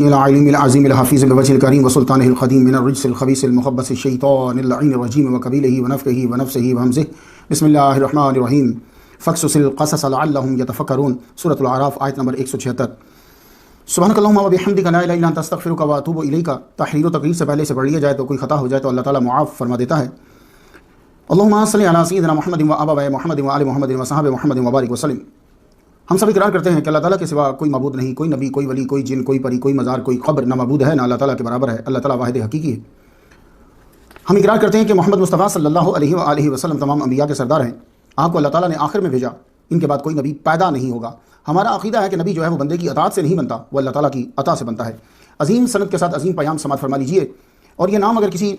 العليم العظيم الحفيظ بوجه الكريم وسلطانه القديم من الرجس الخبيث المخبث الشيطان اللعين الرجيم وقبيله ونفخه ونفسه وهمزه. بسم الله الرحمن الرحیم. فاقصص القصص لعلهم يتفکرون. سورۃ الاعراف آیت نمبر 176. سبحانک اللہم وبحمدک لا الہ الا انت استغفرک واتوب الیک. تحریر و تقریر سے پہلے سے پڑھ لیا جائے تو کوئی خطا ہو جائے تو اللہ تعالیٰ معاف فرما دیتا ہے. اللہم صلی علی سیدنا محمد و آباء محمد و آل محمد و صحابہ محمد وبارک وسلم. ہم سب اقرار کرتے ہیں کہ اللہ تعالیٰ کے سوا کوئی معبود نہیں، کوئی نبی، کوئی ولی، کوئی جن، کوئی پری، کوئی مزار، کوئی قبر نہ معبود ہے نہ اللہ تعالیٰ کے برابر ہے. اللہ تعالیٰ واحد حقیقی ہے. ہم اقرار کرتے ہیں کہ محمد مصطفیٰ صلی اللہ علیہ وآلہ وسلم تمام انبیاء کے سردار ہیں. آپ کو اللہ تعالیٰ نے آخر میں بھیجا، ان کے بعد کوئی نبی پیدا نہیں ہوگا. ہمارا عقیدہ ہے کہ نبی جو ہے وہ بندے کی اطاعت سے نہیں بنتا، وہ اللہ تعالیٰ کی عطا سے بنتا ہے. عظیم سند کے ساتھ عظیم پیام سماعت فرما لیجیے. اور یہ نام اگر کسی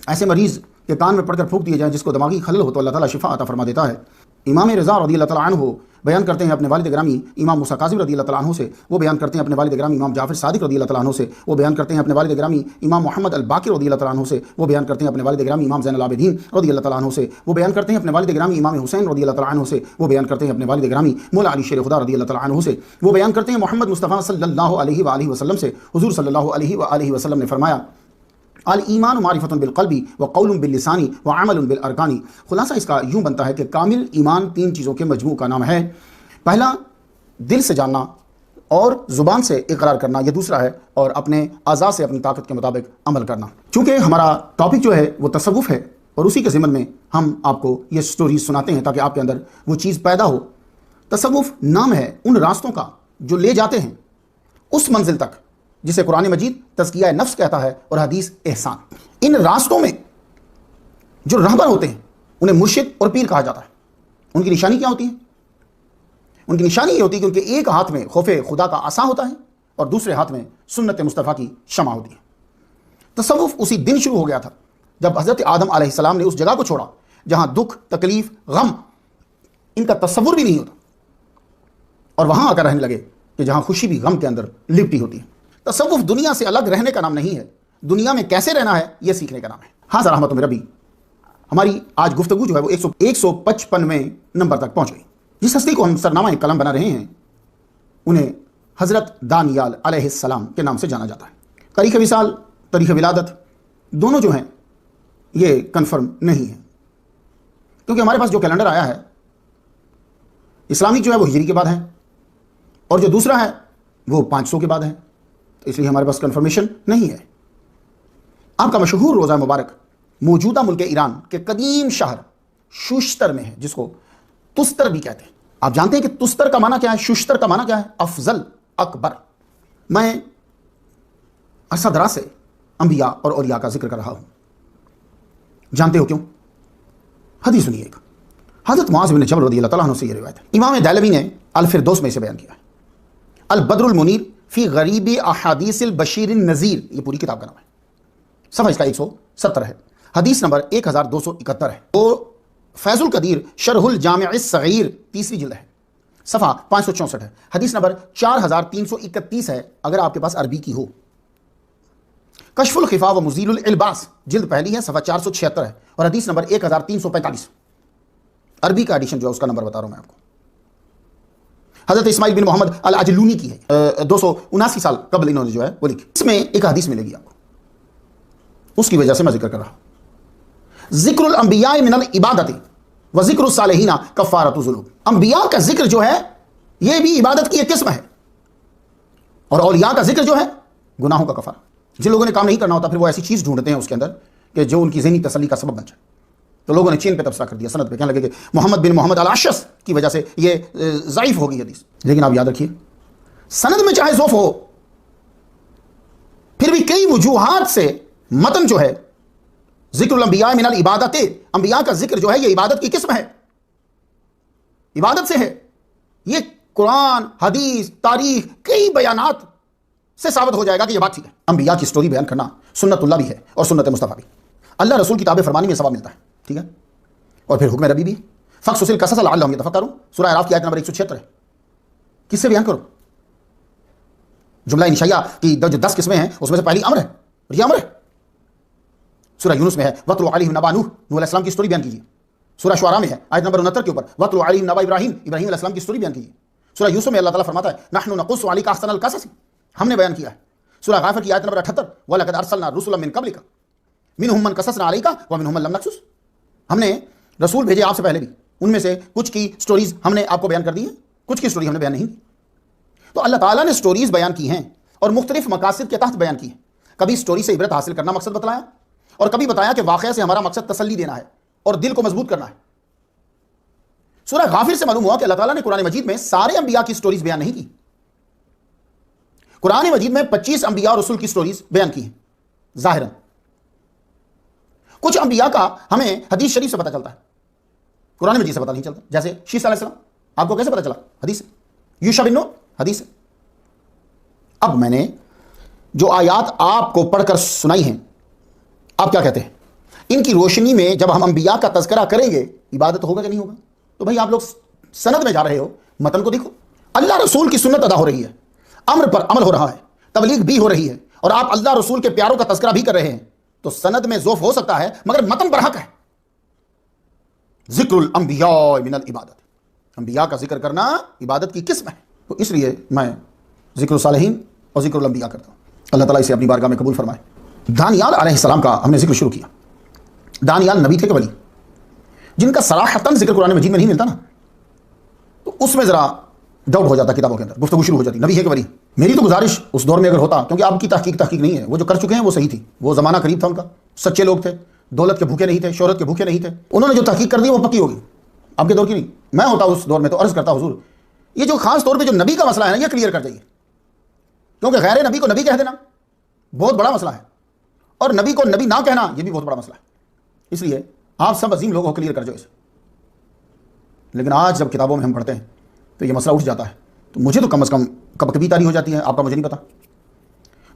ایسے مریض کے کان میں پڑھ کر پھونک دیے جائیں جس کو دماغی خلل ہو تو اللہ تعالیٰ شفا عطا فرما دیتا ہے. امام رضا رضی اللہ تعالیٰ عنہ بیان کرتے ہیں اپنے والد گرامی امام موسیٰ کاظم رضی اللہ تعالیٰ عنہ سے، وہ بیان کرتے ہیں اپنے والد گرامی امام جعفر صادق رضی اللہ تعالیٰ عنہ سے، وہ بیان کرتے ہیں اپنے والد گرامی امام محمد الباقر رضی اللہ تعالیٰ عنہ سے، وہ بیان کرتے ہیں اپنے والد گرامی امام زین العابدین رضی اللہ تعالیٰ عنہ سے، وہ بیان کرتے ہیں اپنے والد گرامی امام حسین رضی اللہ تعالیٰ عنہ سے، وہ بیان کرتے ہیں اپنے والد گرامی مولا علی شیر خدا رضی اللہ تعالیٰ عنہ سے، وہ بیان کرتے ہیں محمد مصطفیٰ صلی اللہ علیہ وآلہ وسلم سے. حضور صلی اللہ علیہ وآلہ وسلم نے فرمایا الایمان معرفۃ بالقلب وقول باللسان وعمل بالارکان. خلاصہ اس کا یوں بنتا ہے کہ کامل ایمان تین چیزوں کے مجموع کا نام ہے. پہلا دل سے جاننا اور زبان سے اقرار کرنا، یہ دوسرا ہے، اور اپنے اعضاء سے اپنی طاقت کے مطابق عمل کرنا. چونکہ ہمارا ٹاپک جو ہے وہ تصوف ہے اور اسی کے ضمن میں ہم آپ کو یہ سٹوریز سناتے ہیں تاکہ آپ کے اندر وہ چیز پیدا ہو. تصوف نام ہے ان راستوں کا جو لے جاتے ہیں اس منزل تک جسے قرآن مجید تزکیہ نفس کہتا ہے اور حدیث احسان. ان راستوں میں جو راہبر ہوتے ہیں انہیں مرشد اور پیر کہا جاتا ہے. ان کی نشانی کیا ہوتی ہے؟ ان کی نشانی یہ ہوتی ہے کہ ان کے ایک ہاتھ میں خوف خدا کا عصا ہوتا ہے اور دوسرے ہاتھ میں سنت مصطفیٰ کی شمع ہوتی ہے. تصوف اسی دن شروع ہو گیا تھا جب حضرت آدم علیہ السلام نے اس جگہ کو چھوڑا جہاں دکھ، تکلیف، غم ان کا تصور بھی نہیں ہوتا، اور وہاں آ کر رہنے لگے کہ جہاں خوشی بھی غم کے اندر لپٹی ہوتی ہے. تصوف دنیا سے الگ رہنے کا نام نہیں ہے، دنیا میں کیسے رہنا ہے یہ سیکھنے کا نام ہے. ہاں رحمت ربی. ہماری آج گفتگو جو ہے وہ 155 نمبر تک پہنچ گئی. جس ہستی کو ہم سرنامہ قلم بنا رہے ہیں انہیں حضرت دانیال علیہ السلام کے نام سے جانا جاتا ہے. تاریخ وصال، تاریخ ولادت دونوں جو ہیں یہ کنفرم نہیں ہے، کیونکہ ہمارے پاس جو کیلنڈر آیا ہے اسلامک جو ہے وہ ہجری کے بعد ہے اور جو دوسرا ہے وہ 500 کے بعد ہے، تو اس لیے ہمارے پاس کنفرمیشن نہیں ہے. آپ کا مشہور روزہ مبارک موجودہ ملک ایران کے قدیم شہر شوشتر میں ہے، جس کو تستر بھی کہتے ہیں. آپ جانتے ہیں کہ تستر کا معنی کیا ہے، شوشتر کا معنی کیا ہے؟ افضل، اکبر. میں عرصہ دراز سے انبیاء اور اولیاء کا ذکر کر رہا ہوں. جانتے ہو کیوں؟ حدیث سنیے. ایک حضرت معاذ بن جبل رضی اللہ تعالیٰ عنہ سے یہ روایت ہے. امام دہلوی نے الفردوس میں اسے بیان کیا ہے. البدر المنیر فی غریب احادیث البشیر النذیر، یہ پوری کتاب کا نام ہے. صفحہ اس کا 170 ہے. حدیث نمبر 1271 ہے. وہ فیض القدیر شرح الجامع الصغیر تیسری جلد ہے، صفحہ 564 ہے. حدیث نمبر 4331 ہے اگر آپ کے پاس عربی کی ہو. کشف الخفا و مزیل الالباس جلد پہلی ہے، صفحہ 476 ہے، اور حدیث نمبر 1345. عربی کا ایڈیشن جو ہے اس کا نمبر بتا رہا ہوں میں آپ کو. حضرت اسماعیل بن محمد العجلونی کی ہے، 279 سال قبل انہوں نے جو ہے وہ لکھی. اس میں ایک حدیث ملے گی آپ کو، اس کی وجہ سے میں ذکر کر رہا ہوں. ذکر الانبیاء من العبادت و ذکر الصالحین کفارۃ الذنوب. انبیاء کا ذکر جو ہے یہ بھی عبادت کی ایک قسم ہے، اور اولیاء کا ذکر جو ہے گناہوں کا کفارہ. جن لوگوں نے کام نہیں کرنا ہوتا پھر وہ ایسی چیز ڈھونڈتے ہیں اس کے اندر کہ جو ان کی ذہنی تسلی کا سبب بن جائے. تو لوگوں نے چین پہ تبصرہ کر دیا، سند پہ، کہنے لگے کہ محمد بن محمد الاشس کی وجہ سے یہ ضعیف ہوگی حدیث. لیکن آپ یاد رکھیے سند میں چاہے ضعف ہو پھر بھی کئی وجوہات سے متن جو ہے ذکر الانبیاء من العبادت، انبیاء کا ذکر جو ہے یہ عبادت کی قسم ہے، عبادت سے ہے. یہ قرآن، حدیث، تاریخ، کئی بیانات سے ثابت ہو جائے گا کہ یہ بات ٹھیک ہے. انبیاء کی سٹوری بیان کرنا سنت اللہ بھی ہے اور سنت مصطفیٰ بھی. اللہ رسول کی تابع فرمانی میں ثواب ملتا ہے، ٹھیک ہے، اور پھر حکم ربی بھی. فقصص القصص لعلهم يتفکرون، سورہ اعراف کی آیت نمبر 176 ہے. کس سے بیان کرو؟ جملہ انشائیہ کی جو 10 قسمیں ہیں اس میں سے پہلی امر ہے، اور یہ امر ہے. سورہ یونس میں ہے وَاتْلُ عَلَيْهِمْ نَبَأَ نُوحٍ، نوح علیہ السلام کی سٹوری بیان کیجیے. سورہ شعراء میں ہے آیت نمبر 69 کے اوپر وَاتْلُ عَلَيْهِمْ نَبَأَ ابراہیم، ابراہیم علیہ السلام کی سٹوری بیان کیجیے. سورہ یوسف میں اللہ تعالیٰ فرماتا ہے نحن نقص علیک احسن القصص، ہم نے بیان کیا ہے سورہ غافر کی آیت نمبر 78، وَلَقَدْ أَرْسَلْنَا رُسُلًا مِّن قَبْلِكَ مِنْهُمْ مَنْ قَصَصْنَا عَلَيْكَ وَمِنْهُمْ مَنْ لَمْ نَقْصُصْ، ہم نے رسول بھیجے آپ سے پہلے بھی، ان میں سے کچھ کی سٹوریز ہم نے آپ کو بیان کر دی ہیں، کچھ کی سٹوری ہم نے بیان نہیں کی۔ تو اللہ تعالیٰ نے سٹوریز بیان کی ہیں اور مختلف مقاصد کے تحت بیان کی ہیں۔ کبھی سٹوری سے عبرت حاصل کرنا مقصد بتلایا، اور کبھی بتایا کہ واقعہ سے ہمارا مقصد تسلی دینا ہے اور دل کو مضبوط کرنا ہے۔ سورہ غافر سے معلوم ہوا کہ اللہ تعالیٰ نے قرآن مجید میں سارے انبیاء کی سٹوریز بیان نہیں کی۔ قرآن مجید میں 25 انبیاء اور رسول کی سٹوریز بیان کی ہیں ظاہراً۔ کچھ انبیاء کا ہمیں حدیث شریف سے پتہ چلتا ہے، قرآن مجید سے پتہ نہیں چلتا، جیسے شیس علیہ السلام، آپ کو کیسے پتہ چلا؟ حدیث سے۔ یوشع بن نون، حدیث سے۔ اب میں نے جو آیات آپ کو پڑھ کر سنائی ہیں، آپ کیا کہتے ہیں؟ ان کی روشنی میں جب ہم انبیاء کا تذکرہ کریں گے، عبادت ہوگا کہ نہیں ہوگا؟ تو بھائی آپ لوگ سند میں جا رہے ہو، متن کو دیکھو، اللہ رسول کی سنت ادا ہو رہی ہے، امر پر عمل ہو رہا ہے، تبلیغ بھی ہو رہی ہے، اور آپ اللہ رسول کے پیاروں کا تذکرہ بھی کر رہے ہیں، تو سند میں ضعف ہو سکتا ہے مگر متن پر حق ہے۔ ذکر الانبیاء من العبادت، انبیاء کا ذکر کرنا عبادت کی قسم ہے، تو اس لیے میں ذکر الصالحین اور ذکر الانبیاء کرتا ہوں۔ اللہ تعالیٰ اسے اپنی بارگاہ میں قبول فرمائے۔ دانیال علیہ السلام کا ہم نے ذکر شروع کیا۔ دانیال نبی تھے کہ ولی؟ جن کا صراحتاً ذکر قرآن مجید میں نہیں ملتا نا، تو اس میں ذرا ڈاؤٹ ہو جاتا، کتابوں کے اندر گفتگو شروع ہو جاتی، نبی ہے کہ ولی؟ میری تو گزارش اس دور میں اگر ہوتا، کیونکہ آپ کی تحقیق نہیں ہے، وہ جو کر چکے ہیں وہ صحیح تھی، وہ زمانہ قریب تھا ان کا، سچے لوگ تھے، دولت کے بھوکے نہیں تھے، شہرت کے بھوکے نہیں تھے، انہوں نے جو تحقیق کر دی وہ پکی ہوگی، آپ کے دور کی نہیں۔ میں ہوتا اس دور میں تو عرض کرتا حضور، یہ جو خاص طور پہ جو نبی کا مسئلہ ہے نا، یہ کلیئر کر جائیے، کیونکہ غیر نبی کو نبی کہہ دینا بہت بڑا مسئلہ ہے، اور نبی کو نبی نہ کہنا یہ بھی بہت بڑا مسئلہ ہے۔ اس لیے آپ سب عظیم لوگ ہو، کلیئر کر جو اسے۔ لیکن آج جب کتابوں میں ہم پڑھتے ہیں تو یہ مسئلہ اٹھ جاتا ہے، تو مجھے تو کم از کم کبھی تاری ہو جاتی ہے، آپ کا مجھے نہیں پتا۔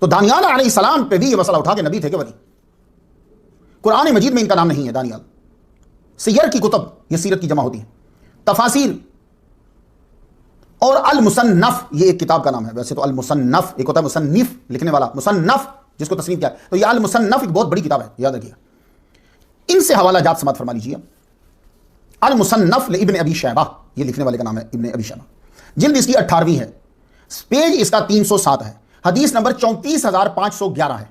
تو دانیال علیہ السلام پہ بھی یہ مسئلہ اٹھا کہ نبی تھے کہ ولی؟ قرآن مجید میں ان کا نام نہیں ہے دانیال۔ سیر کی کتب، یہ سیرت کی جمع ہوتی ہے، تفاسیر اور المصنف، یہ ایک کتاب کا نام ہے۔ ویسے تو المصنف ایک ہوتا ہے مصنف لکھنے والا، مصنف جس کو تصنیف کیا ہے، تو یہ المصنف ایک بہت بڑی کتاب ہے، یاد رکھیے۔ ان سے حوالہ جات سماعت فرما لیجیے۔ المصنف لابن ابی شیبہ، یہ لکھنے والے کا نام ہے ابن ابی شیبہ، جلد اس کی 18ویں ہے، پیج اس کا 307 ہے، حدیث نمبر 34511 ہے۔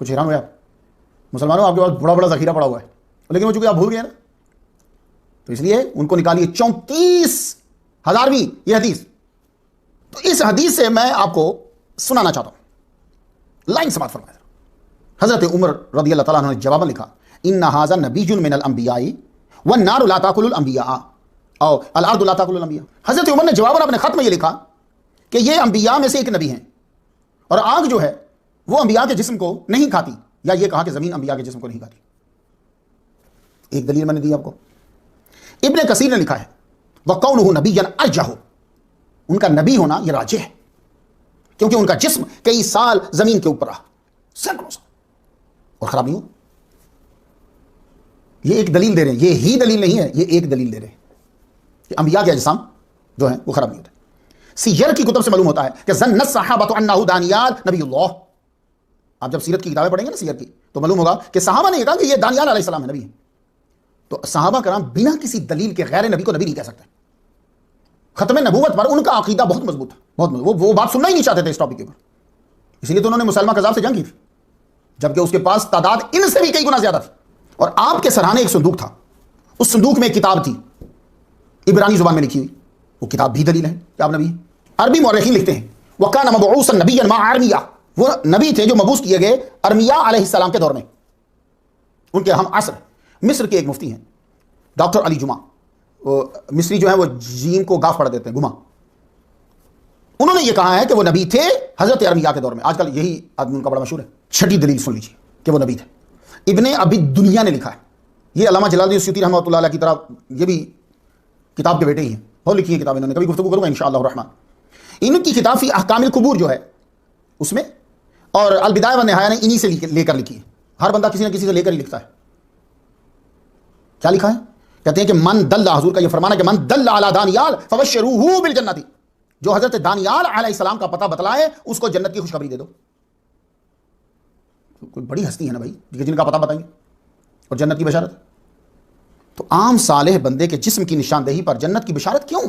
کچھ حیران ہوئے آپ؟ مسلمانوں آپ کے پاس بڑا بڑا ذخیرہ پڑا ہوا ہے، لیکن وہ چونکہ آپ بھول گئے نا، تو اس لیے ان کو نکالیے 34,000ویں یہ حدیث۔ تو اس حدیث سے میں آپ کو سنانا چاہتا ہوں، لائن سماعت فرمائے۔ حضرت عمر رضی اللہ تعالیٰ عنہ نے جواباً لکھا، ان ھذا نبی من الانبیاء والنار لا تاکل الانبیاء او الارض لا تاکل الانبیاء۔ حضرت عمر نے جواباً اپنے خط میں یہ لکھا کہ یہ انبیاء میں سے ایک نبی ہیں، اور آگ جو ہے وہ انبیاء کے جسم کو نہیں کھاتی، یا یہ کہا کہ زمین انبیاء کے جسم کو نہیں کھاتی۔ ایک دلیل میں نے دی آپ کو۔ ابن کثیر نے لکھا ہے وَقَوْنُهُ نَبِيًّا أَرْجَحُ، ان کا نبی ہونا یہ راجح ہے، کیونکہ ان کا جسم کئی سال زمین کے اوپر رہا، سینکڑوں سال، اور خراب نہیں ہوا۔ یہ ایک دلیل دے رہے ہیں، یہ ہی دلیل نہیں ہے، یہ ایک دلیل دے رہے ہیں کہ انبیاء کے اجسام جو ہیں وہ خراب نہیں ہوتے۔ سیر کی کتب سے معلوم ہوتا ہے کہ ظن الصحابۃ انہ دانیال نبی اللہ۔ آپ جب سیرت کی کتابیں پڑھیں گے نا سیر کی، تو معلوم ہوگا کہ صحابہ نے یہ کہا کہ یہ دانیال علیہ السلام ہے، نبی ہے۔ تو صحابہ کرام بنا کسی دلیل کے غیر نبی کو نبی نہیں کہہ سکتے۔ ختم نبوت پر ان کا عقیدہ بہت مضبوط تھا، بہت مضبوط، وہ بات سننا ہی نہیں چاہتے تھے اس ٹاپک کے اوپر، اسی لیے تو انہوں نے مسلمہ کذاب سے جنگ کی تھی، جبکہ اس کے پاس تعداد ان سے بھی کئی گنا زیادہ تھی۔ اور آپ کے سرحانے ایک صندوق تھا، اس صندوق میں ایک کتاب تھی عبرانی زبان میں لکھی ہوئی، وہ کتاب بھی دلیل ہے کہ آپ نبی ہیں۔ عربی مورخین لکھتے ہیں وَكَانَ مَبْعُوثًا نَبِيًّا مَعَ أَرْمِيَّةٍ، وہ نبی تھے جو مبعوث کیے گئے ارمیہ علیہ السلام کے دور میں۔ ان کے ہم عصر مصر کے ایک مفتی ہیں ڈاکٹر علی جمعہ، وہ مصری جو ہیں وہ جیم کو گاف پڑھ دیتے ہیں، گما۔ انہوں نے یہ کہا ہے کہ وہ نبی تھے حضرت ارمیہ کے دور میں۔ آج کل یہی آدمی ان کا بڑا مشہور ہے۔ چھٹی دلیل سن لیجیے کہ وہ نبی تھے۔ ابن ابی دنیا نے لکھا ہے، یہ علامہ جلال الدین سیوطی رحمۃ اللہ علیہ کی طرح یہ بھی کتاب کے بیٹے ہی ہیں، بہت لکھی ہے کتاب انہوں نے، کبھی گفتگو کروں گا انشاءاللہ الرحمن۔ ان کی کتاب فی احکام القبور جو ہے اس میں، اور البدایہ والنہایہ نے انہی سے لے کر لکھی ہے۔ ہر بندہ کسی نہ کسی سے لے کر ہی لکھتا ہے۔ کیا لکھا ہے؟ کہتے ہیں کہ من دل، حضور کا یہ فرمانا کہ من دل علی دانیال فبشروہ بالجنت، جو حضرت دانیال علیہ السلام کا پتہ بتلائے اس کو جنت کی خوشخبری دے دو۔ کوئی بڑی ہستی ہے نا بھائی جن کا پتہ بتائیں گے اور جنت کی بشارت۔ تو عام صالح بندے کے جسم کی نشاندہی پر جنت کی بشارت کیوں؟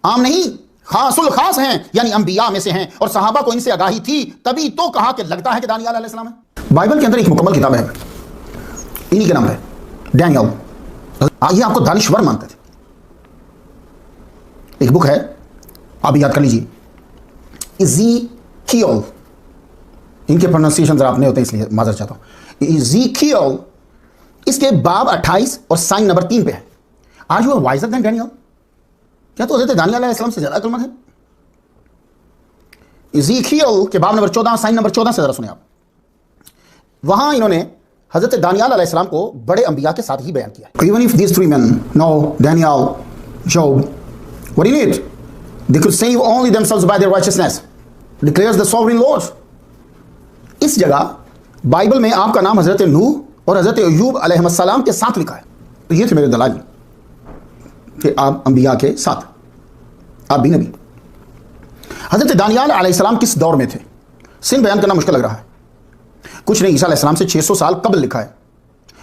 عام نہیں، خاص الخاص ہیں، یعنی انبیاء میں سے ہیں، اور صحابہ کو ان سے آگاہی تھی، تبھی تو کہا کہ لگتا ہے کہ دانیال علیہ السلام ہے۔ بائبل کے اندر ایک مکمل کتاب ہے، انہی کے نام ہے ڈینیل، یہ آپ کو دانشور مانتے تھے۔ ایک بک ہے، آپ یاد کر لیجیے، ایزیکیل، ان کے پروننسیشن ذرا اپنے ہوتے ہیں اس لیے معذرت چاہتا ہوں۔ ایزیکیل، اس کے باب 28 اور سائن نمبر 3 پہ ہے، are you wiser than Daniel? کیا تو حضرت دانیال علیہ السلام سے زیادہ عقل مند ہے؟ ایزیکیل کے باب نمبر 14 سائن نمبر 14 سے ذرا سنیں آپ، وہاں انہوں نے حضرت دانیال علیہ السلام کو بڑے انبیاء کے ساتھ ہی بیان کیا ہے۔ Even if these three men, Noah, Daniel, Job, were in it, they could save only themselves by their righteousness, declares the sovereign Lord۔ اس جگہ بائبل میں آپ کا نام حضرت نوح اور حضرت ایوب علیہ السلام کے ساتھ لکھا ہے، تو یہ تھے میرے دلائل کہ آپ انبیاء کے ساتھ، آپ بھی نبی۔ حضرت دانیال علیہ السلام کس دور میں تھے؟ سن بیان کرنا مشکل لگ رہا ہے۔ کچھ نے عیسیٰ علیہ السلام سے 600 سال قبل لکھا ہے،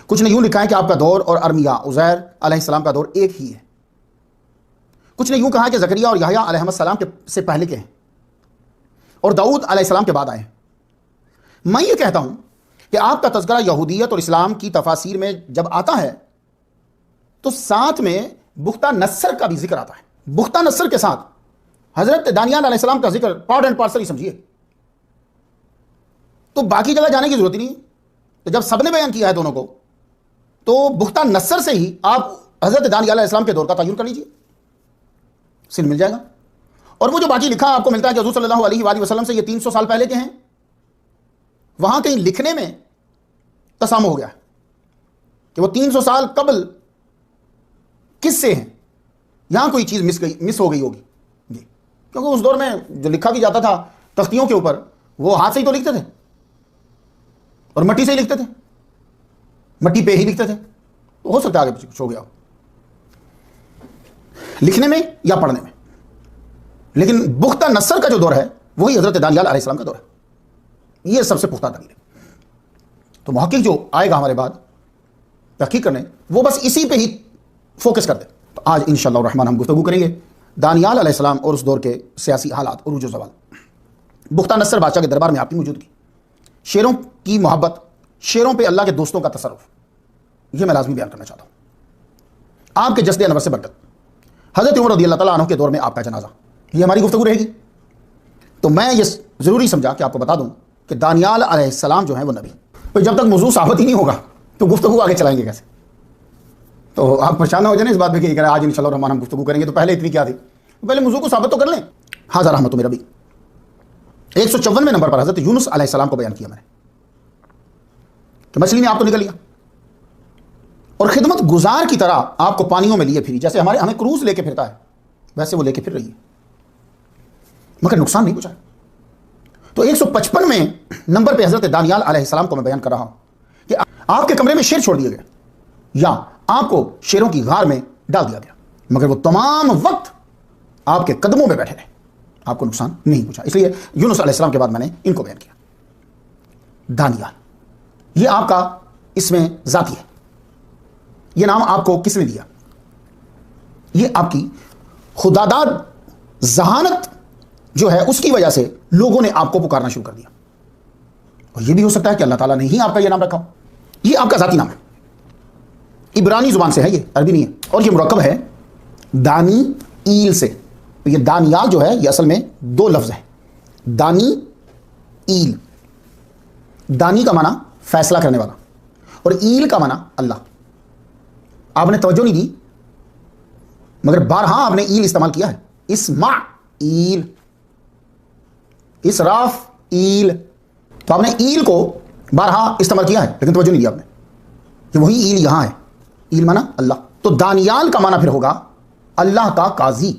کچھ نے یوں لکھا ہے کہ آپ کا دور اور ارمیا عزیر علیہ السلام کا دور ایک ہی ہے، کچھ نے یوں کہا ہے کہ زکریا اور یحییٰ علیہ السلام سے پہلے کے ہیں اور داؤد علیہ السلام کے بعد آئے ہیں۔ میں یہ کہتا ہوں کہ آپ کا تذکرہ یہودیت اور اسلام کی تفاسیر میں جب آتا ہے تو ساتھ میں بختہ نصر کا بھی ذکر آتا ہے، بختہ نصر کے ساتھ حضرت دانیال علیہ السلام کا ذکر پارٹ اینڈ پارسل ہی سمجھیے، تو باقی جگہ جانے کی ضرورت ہی نہیں۔ تو جب سب نے بیان کیا ہے دونوں کو، تو بختہ نصر سے ہی آپ حضرت دانیال علیہ السلام کے دور کا تعین کر لیجیے، سن مل جائے گا۔ اور وہ جو باقی لکھا آپ کو ملتا ہے کہ حضور صلی اللہ علیہ وآلہ وسلم سے یہ 300 سال پہلے کے ہیں، وہاں کہیں لکھنے میں تسامح ہو گیا کہ وہ 300 سال قبل کس سے ہیں، یہاں کوئی چیز مس ہو گئی ہوگی جی، کیونکہ اس دور میں جو لکھا بھی جاتا تھا تختیوں کے اوپر، وہ ہاتھ سے ہی تو لکھتے تھے اور مٹی سے ہی لکھتے تھے، مٹی پہ ہی لکھتے تھے، تو ہو سکتا ہے آگے پیچھے کچھ ہو گیا ہو لکھنے میں یا پڑھنے میں، لیکن بختہ نصر کا جو دور ہے وہی حضرت دانیال علیہ السلام کا دور ہے، یہ سب سے پختہ دلیل ہے۔ تو محقق جو آئے گا ہمارے بعد تحقیق کرنے، وہ بس اسی پہ ہی فوکس کر دے۔ تو آج انشاءاللہ الرحمن ہم گفتگو کریں گے دانیال علیہ السلام اور اس دور کے سیاسی حالات، عروج و زوال، بختہ نصر بادشاہ کے دربار میں آپ کی موجودگی، شیروں کی محبت، شیروں پہ اللہ کے دوستوں کا تصرف، یہ میں لازمی بیان کرنا چاہتا ہوں۔ آپ کے جسد انور سے برکت، حضرت عمر رضی اللہ تعالیٰ عنہ کے دور میں آپ کا جنازہ، یہ ہماری گفتگو رہے گی۔ تو میں یہ ضروری سمجھا کہ آپ کو بتا دوں کہ دانیال علیہ السلام جو ہیں وہ نبی، تو جب تک موضوع ثابت ہی نہیں ہوگا تو گفتگو آگے چلائیں گے کیسے؟ تو آپ پریشان نہ ہو جائیں اس بات پہ کہ آج انشاءاللہ الرحمن ہم گفتگو کریں گے، تو پہلے اتنی کیا تھی، پہلے موضوع کو ثابت تو کر لیں۔ حاضر رحمت میں ربی 154 نمبر پر حضرت یونس علیہ السلام کو بیان کیا میں نے کہ مچھلی نے آپ کو نکل لیا اور خدمت گزار کی طرح آپ کو پانیوں میں لیے پھری، جیسے ہمیں کروز لے کے پھرتا ہے ویسے وہ لے کے پھر رہی ہے، مگر نقصان نہیں پہنچا۔ تو 155 میں نمبر پہ حضرت دانیال علیہ السلام کو میں بیان کر رہا ہوں کہ آپ کے کمرے میں شیر چھوڑ دیا گیا یا آپ کو شیروں کی غار میں ڈال دیا گیا، مگر وہ تمام وقت آپ کے قدموں میں بیٹھے رہے، آپ کو نقصان نہیں پہنچا۔ اس لیے یونس علیہ السلام کے بعد میں نے ان کو بیان کیا۔ دانیال، یہ آپ کا اس میں ذاتی ہے، یہ نام آپ کو کس نے دیا؟ یہ آپ کی خداداد ذہانت جو ہے اس کی وجہ سے لوگوں نے آپ کو پکارنا شروع کر دیا، اور یہ بھی ہو سکتا ہے کہ اللہ تعالیٰ نے ہی آپ کا یہ نام رکھا ہو۔ یہ آپ کا ذاتی نام ہے، عبرانی زبان سے ہے، یہ عربی نہیں ہے، اور یہ مرکب ہے دانی ایل سے۔ یہ دانیال جو ہے یہ اصل میں 2 لفظ ہیں، دانی ایل، دانی کا معنی فیصلہ کرنے والا اور ایل کا معنی اللہ۔ آپ نے توجہ نہیں دی مگر بارہا آپ نے ایل استعمال کیا ہے، اسمع ایل، اسراف ایل، تو آپ نے ایل کو بارہا استعمال کیا ہے لیکن توجہ نہیں دی آپ نے کہ وہی ایل یہاں ہے، ایل معنی اللہ۔ تو دانیال کا معنی پھر ہوگا اللہ کا قاضی۔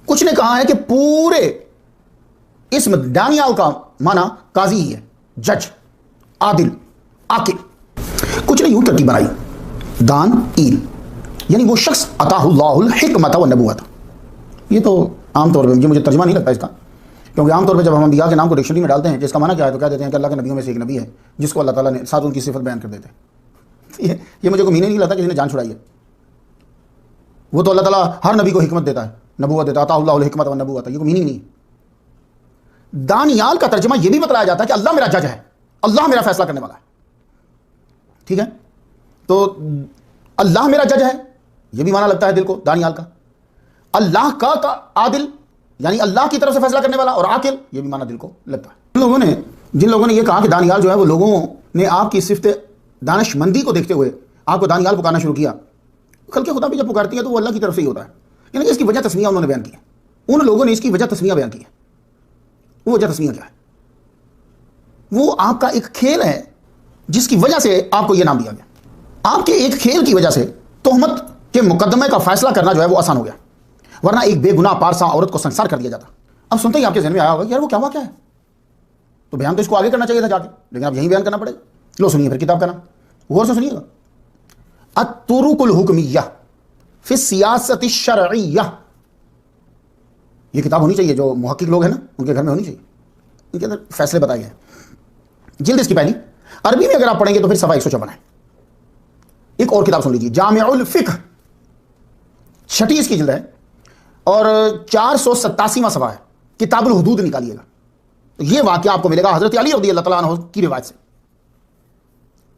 کچھ نے کہا ہے کہ پورے اسم دانیال کا معنی قاضی ہی ہے، جج، عادل، عاقل۔ کچھ نے یوں ترتیب بنائی، دان ایل یعنی وہ شخص عطاہ اللہ الحکمت والنبوت۔ یہ تو عام طور پہ یہ مجھے ترجمہ نہیں لگتا اس کا، کیونکہ عام طور پہ جب ہم انبیاء کے نام کو ڈکشنری میں ڈالتے ہیں جس کا معنی کیا ہے تو کہہ دیتے ہیں کہ اللہ کے نبیوں میں سے ایک نبی ہے جس کو اللہ تعالیٰ نے ساتھ ان کی صفت بیان کر دیتے ہیں۔ یہ مجھے کو مینہ نہیں لگتا کہ جس نے جان چھڑائی ہے، وہ تو اللہ تعالیٰ ہر نبی کو حکمت دیتا ہے نبوت دیتا عطا اللہ الحکمت والنبوت، یہ کوئی میننگ نہیں ہے۔ دانیال کا ترجمہ یہ بھی بتلایا جاتا ہے کہ اللہ میرا جج ہے، اللہ میرا فیصلہ کرنے والا ہے، ٹھیک ہے؟ تو اللہ میرا جج ہے، یہ بھی معنی لگتا ہے دل کو دانیال کا۔ اللہ کا عادل یعنی اللہ کی طرف سے فیصلہ کرنے والا، اور عاقل یہ بھی معنی دل کو لگتا ہے۔ جن لوگوں نے یہ کہا کہ دانیال جو ہے وہ لوگوں نے آپ کی صفت دانش مندی کو دیکھتے ہوئے آپ کو دانیال پکارنا شروع کیا، خلق خدا بھی جب پکارتی ہے تو وہ اللہ کی طرف سے ہی ہوتا ہے، یعنی کہ اس کی وجہ تسمیہ انہوں نے بیان کی ہے، ان لوگوں نے اس کی وجہ تسمیہ بیان کی ہے۔ وہ وجہ تسمیہ کیا ہے؟ وہ آپ کا ایک کھیل ہے جس کی وجہ سے آپ کو یہ نام دیا گیا۔ آپ کے ایک کھیل کی وجہ سے تہمت کے مقدمے کا فیصلہ کرنا جو ہے وہ آسان ہو گیا، ورنہ ایک بے گناہ پارسا عورت کو سنسار کر دیا جاتا۔ اب سنتے ہی آپ کے ذہن میں آیا ہوگا کہ یار وہ کیا ہوا کیا ہے، تو بیان تو اس کو آگے کرنا چاہیے تھا جا کے، لیکن اب یہیں بیان کرنا پڑے گا۔ لو سنیے پھر کتاب کا نام، غور سے سنیے گا، الطرق الحکمیہ فی السیاست الشرعیہ۔ یہ کتاب ہونی چاہیے، جو محقق لوگ ہیں نا ان کے گھر میں ہونی چاہیے، ان کے اندر فیصلے بتائے گئے۔ جلد اس کی پہلی، عربی میں اگر آپ پڑھیں گے تو پھر صفحہ 154 ہے۔ ایک اور کتاب سن لیجیے، جامع الفقہ، 6 اس کی جلد ہے اور 487واں صفحہ ہے، کتاب الحدود نکالیے گا تو یہ واقعہ آپ کو ملے گا حضرت علی رضی اللہ تعالیٰ عنہ کی روایت سے۔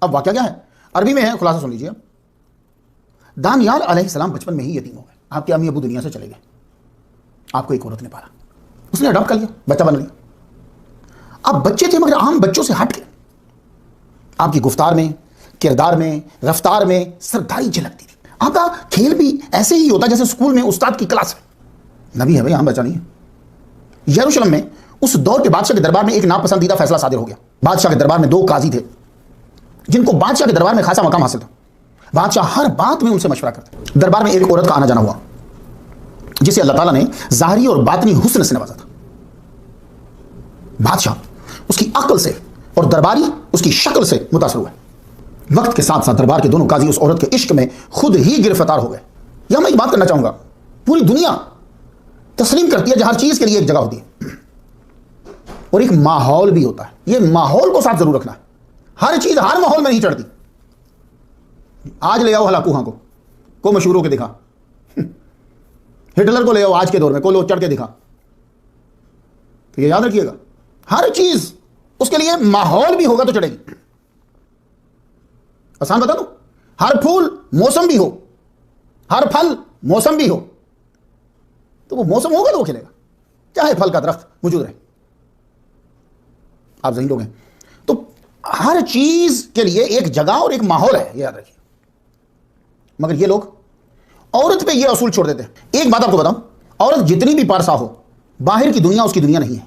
اب واقعہ کیا ہے، عربی میں ہے، خلاصہ سن لیجیے۔ دانیال علیہ السلام بچپن میں ہی یتیم ہو گئے، آپ کے امی ابو دنیا سے چلے گئے، آپ کو ایک عورت نے پالا، اس نے اڈاپٹ کر لیا، بچہ بن لیا۔ اب بچے تھے مگر عام بچوں سے ہٹ کے آپ کی گفتار میں، کردار میں، رفتار میں سرداری جھلکتی تھی۔ آپ کا کھیل بھی ایسے ہی ہوتا جیسے اسکول میں استاد کی کلاس ہے۔ نبی ہے بھائی، عام بچہ نہیں ہے۔ یروشلم میں اس دور کے بادشاہ کے دربار میں ایک ناپسندیدہ فیصلہ صادر ہو گیا۔ بادشاہ کے دربار میں 2 قاضی تھے جن کو بادشاہ کے دربار میں خاصا مقام حاصل تھا، بادشاہ ہر بات میں ان سے مشورہ کرتا۔ دربار میں ایک عورت کا آنا جانا ہوا جسے اللہ تعالیٰ نے ظاہری اور باطنی حسن سے نوازا تھا۔ بادشاہ اس کی عقل سے اور درباری اس کی شکل سے متاثر ہوئے۔ وقت کے ساتھ ساتھ دربار کے دونوں قاضی اس عورت کے عشق میں خود ہی گرفتار ہو گئے۔ یہاں میں ایک بات کرنا چاہوں گا، پوری دنیا تسلیم کرتی ہے کہ ہر چیز کے لیے ایک جگہ ہوتی ہے اور ایک ماحول بھی ہوتا ہے، یہ ماحول کو ساتھ ضرور رکھنا ہے۔ ہر چیز ہر ماحول میں نہیں چڑھتی۔ آج لے آؤ ہلاکوہاں کو مشہور ہو کے دکھا، ہٹلر کو لے آؤ آج کے دور میں، کو لو چڑھ کے دکھا، تو یہ یاد رکھیے گا ہر چیز اس کے لیے ماحول بھی ہوگا تو چڑھے گی۔ آسان بتا دوں، ہر پھول موسم بھی ہو، ہر پھل موسم بھی ہو تو وہ موسم ہوگا تو وہ کھلے گا، چاہے پھل کا درخت موجود رہے۔ آپ ذہین لوگ ہیں، تو ہر چیز کے لیے ایک جگہ اور ایک ماحول ہے، یہ یاد رکھیے۔ مگر یہ لوگ عورت پہ یہ اصول چھوڑ دیتے ہیں۔ ایک بات آپ کو بتاؤں، عورت جتنی بھی پارسا ہو، باہر کی دنیا اس کی دنیا نہیں ہے،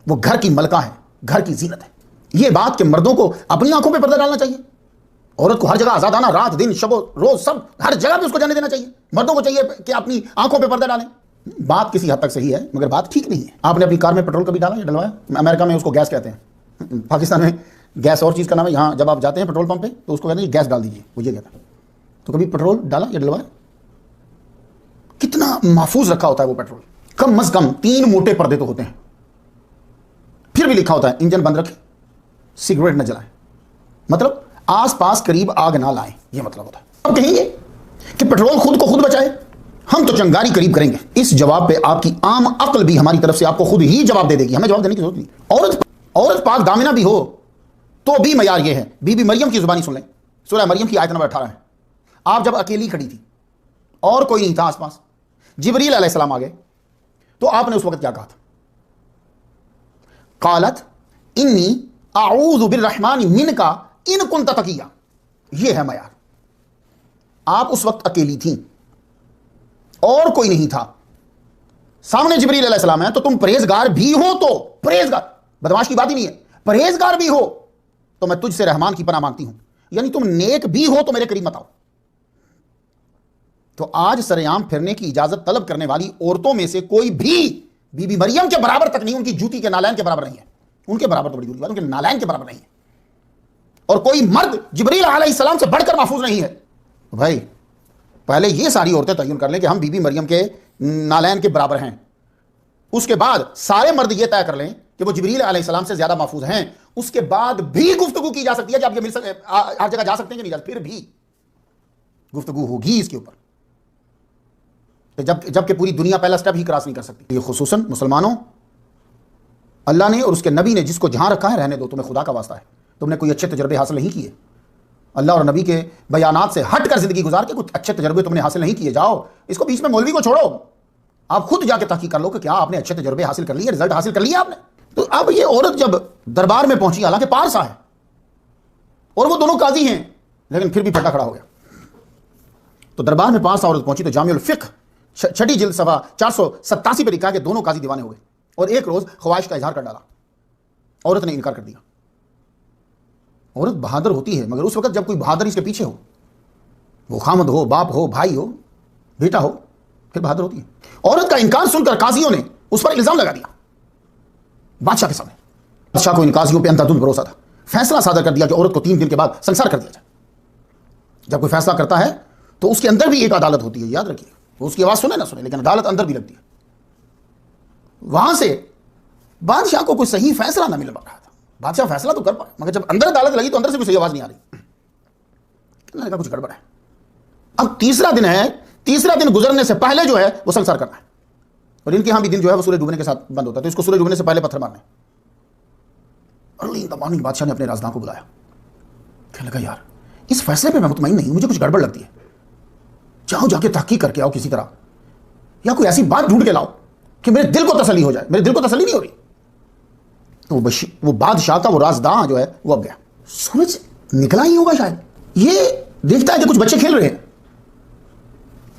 وہ گھر کی ملکہ ہے، گھر کی زینت ہے۔ یہ بات کہ مردوں کو اپنی آنکھوں پہ پردہ ڈالنا چاہیے، عورت کو ہر جگہ آزادانہ رات دن شب و روز سب ہر جگہ پہ اس کو جانے دینا چاہیے، مردوں کو چاہیے کہ اپنی آنکھوں پہ پردہ ڈالیں۔ بات کسی حد تک صحیح ہے مگر بات ٹھیک نہیں ہے۔ آپ نے اپنی کار میں پیٹرول کبھی ڈالا یا ڈلوایا؟ امریکہ میں اس کو گیس کہتے ہیں، پاکستان میں گیس اور چیز کا نام ہے۔ یہاں جب آپ جاتے ہیں پیٹرول پمپ پہ تو اس کو کہتے ہیں گیس ڈال دیجیے، وہ یہ کہتا ہے۔ تو کبھی پیٹرول ڈالا یا ڈلوایا؟ کتنا محفوظ رکھا ہوتا ہے وہ پیٹرول، کم از کم 3 موٹے پردے تو ہوتے ہیں، پھر بھی لکھا ہوتا ہے انجن بند رکھیں، سگریٹ نہ جلائیں، مطلب آس پاس قریب آگ نہ لائیں، یہ مطلب ہوتا ہے۔ اب کہیں گے کہ پیٹرول خود کو خود بچائے، ہم تو چنگاری قریب کریں گے۔ اس جواب پہ آپ کی عام عقل بھی ہماری طرف سے آپ کو خود ہی جواب دے دے گی، ہمیں جواب دینے کی ضرورت نہیں۔ عورت پاک دامنہ بھی ہو تو بھی معیار یہ ہے۔ بی بی مریم کی زبانی سن لیں، سورہ مریم کی آیت نمبر 18 ہے۔ آپ جب اکیلی کھڑی تھی اور کوئی نہیں تھا آس پاس، جبریل علیہ السلام آ گئے تو آپ نے اس وقت کیا کہا تھا؟ قالت انی اعوذ بالرحمن منک ان کنت تقیا، یہ ہے معیار۔ آپ اس وقت اکیلی تھیں اور کوئی نہیں تھا، سامنے جبریل علیہ السلام ہے، تو تم پرہیزگار بھی ہو، تو پرہیزگار، بدماش کی بات ہی نہیں ہے، پرہیزگار بھی ہو تو میں تجھ سے رحمان کی پناہ مانگتی ہوں، یعنی تم نیک بھی ہو تو میرے قریب مت آؤ۔ تو آج سریعام پھرنے کی اجازت طلب کرنے والی عورتوں میں سے کوئی بھی بی بی مریم کے برابر تک نہیں، ان کی جوتی کے نالین کے برابر نہیں ہے، ان کے برابر تو بڑی دوری بات، ان کے نالین کے برابر نہیں ہے، اور کوئی مرد جبریل علیہ السلام سے بڑھ کر محفوظ نہیں ہے۔ بھائی پہلے یہ ساری عورتیں تعین کر لیں کہ ہم بی بی مریم کے نالین کے برابر ہیں، اس کے بعد سارے مرد یہ طے کر لیں کہ وہ جبریل علیہ السلام سے زیادہ محفوظ ہیں، اس کے بعد بھی گفتگو کی جا سکتی ہے کہ آپ یہ ہر جگہ جا سکتے ہیں کہ نہیں جا سکتے، پھر بھی گفتگو ہوگی اس کے اوپر۔ جبکہ پوری دنیا پہلا سٹیپ ہی کراس نہیں کر سکتی. یہ خصوصاً مسلمانوں، اللہ نے اور اس کے نبی نے جس کو جہاں رکھا ہے رہنے دو، تمہیں خدا کا واسطہ ہے. تم نے کوئی اچھے تجربے حاصل نہیں کیے، اللہ اور نبی کے بیانات سے ہٹ کر زندگی گزار کے کچھ اچھے تجربے تم نے حاصل نہیں کیے. جاؤ اس کو بیچ میں مولوی کو چھوڑو، آپ خود جا کے تحقیق کر لو کہ کیا آپ نے اچھے تجربے حاصل کر لیے، رزلٹ حاصل کر لیا آپ نے. تو اب یہ عورت جب دربار میں پہنچی، حالانکہ پارسا ہے اور وہ دونوں قاضی ہیں، لیکن پھر بھی پھٹا کھڑا ہو گیا. تو دربار میں پارسا عورت پہنچی تو جامع الفقہ چھٹی جلد صفحہ 487 پہ لکھا ہے کہ دونوں قاضی دیوانے ہو گئے اور ایک روز خواہش کا اظہار کر ڈالا. عورت نے انکار کر دیا. عورت بہادر ہوتی ہے مگر اس وقت جب کوئی بہادر اس کے پیچھے ہو، وہ خامد ہو، باپ ہو، بھائی ہو، بیٹا ہو، پھر بہادر ہوتی ہے. عورت کا انکار سن کر قاضیوں نے اس پر الزام لگا دیا بادشاہ کے سامنے. بادشاہ کو ان قاضیوں پہ اندھا بھروسہ تھا. فیصلہ صادر کر دیا کہ عورت کو 3 دن کے بعد سنسار کر دیا جائے. جب کوئی فیصلہ کرتا ہے تو اس کے اندر بھی ایک عدالت ہوتی ہے، یاد رکھیے. وہ اس کی آواز سنے نہ سنے لیکن عدالت اندر بھی لگتی ہے. وہاں سے بادشاہ کو کوئی صحیح فیصلہ نہ مل پا رہا تھا. بادشاہ فیصلہ تو کر پائے مگر جب اندر عدالت لگی تو اندر سے کوئی صحیح آواز نہیں آ رہی. کہنے لگا کچھ گڑبڑ ہے. اب تیسرا دن ہے، تیسرا دن گزرنے سے پہلے جو ہے وہ سنسار کرنا ہے. اور ان کے ہاں بھی دن جو ہے وہ سورج ڈوبنے کے ساتھ بند ہوتا ہے، تو اس کو سورج ڈوبنے سے پہلے پتھر مارنے. ارلی ان دا مارننگ بادشاہ نے اپنے رازداں کو بلایا. کہنے لگا یار اس فیصلے پہ میں مطمئن نہیں ہوں، مجھے کچھ گڑبڑ لگتی ہے. جاؤ جا کے تحقیق کر کے آؤ کسی طرح، یا کوئی ایسی بات ڈھونڈ کے لاؤ کہ میرے دل کو تسلی ہو جائے. میرے دل کو تسلی نہیں ہو رہی. تو وہ بادشاہ کا وہ رازداں جو ہے وہ اب گیا. سورج نکلا ہی ہوگا شاید، یہ دیکھتا ہے کہ کچھ بچے کھیل رہے ہیں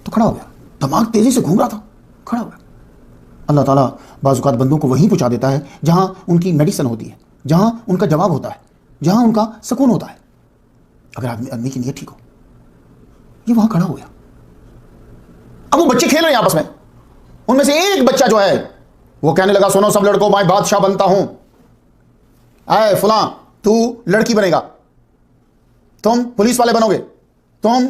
تو کھڑا ہو گیا. دماغ تیزی سے گھوم رہا تھا، کھڑا ہو گیا. اللہ تعالیٰ بعض اوقات بندوں کو وہیں پہنچا دیتا ہے جہاں ان کی میڈیسن ہوتی ہے، جہاں ان کا جواب ہوتا ہے، جہاں ان کا سکون ہوتا ہے. اگر آدمی کی نیت ٹھیک ہو. یہ وہاں کھڑا ہو گیا. اب وہ بچے کھیل رہے ہیں آپس میں. ان میں سے ایک بچہ جو ہے وہ کہنے لگا سنو سب لڑکوں، میں بادشاہ بنتا ہوں. اے فلاں تو لڑکی بنے گا، تم پولیس والے بنو گے، تم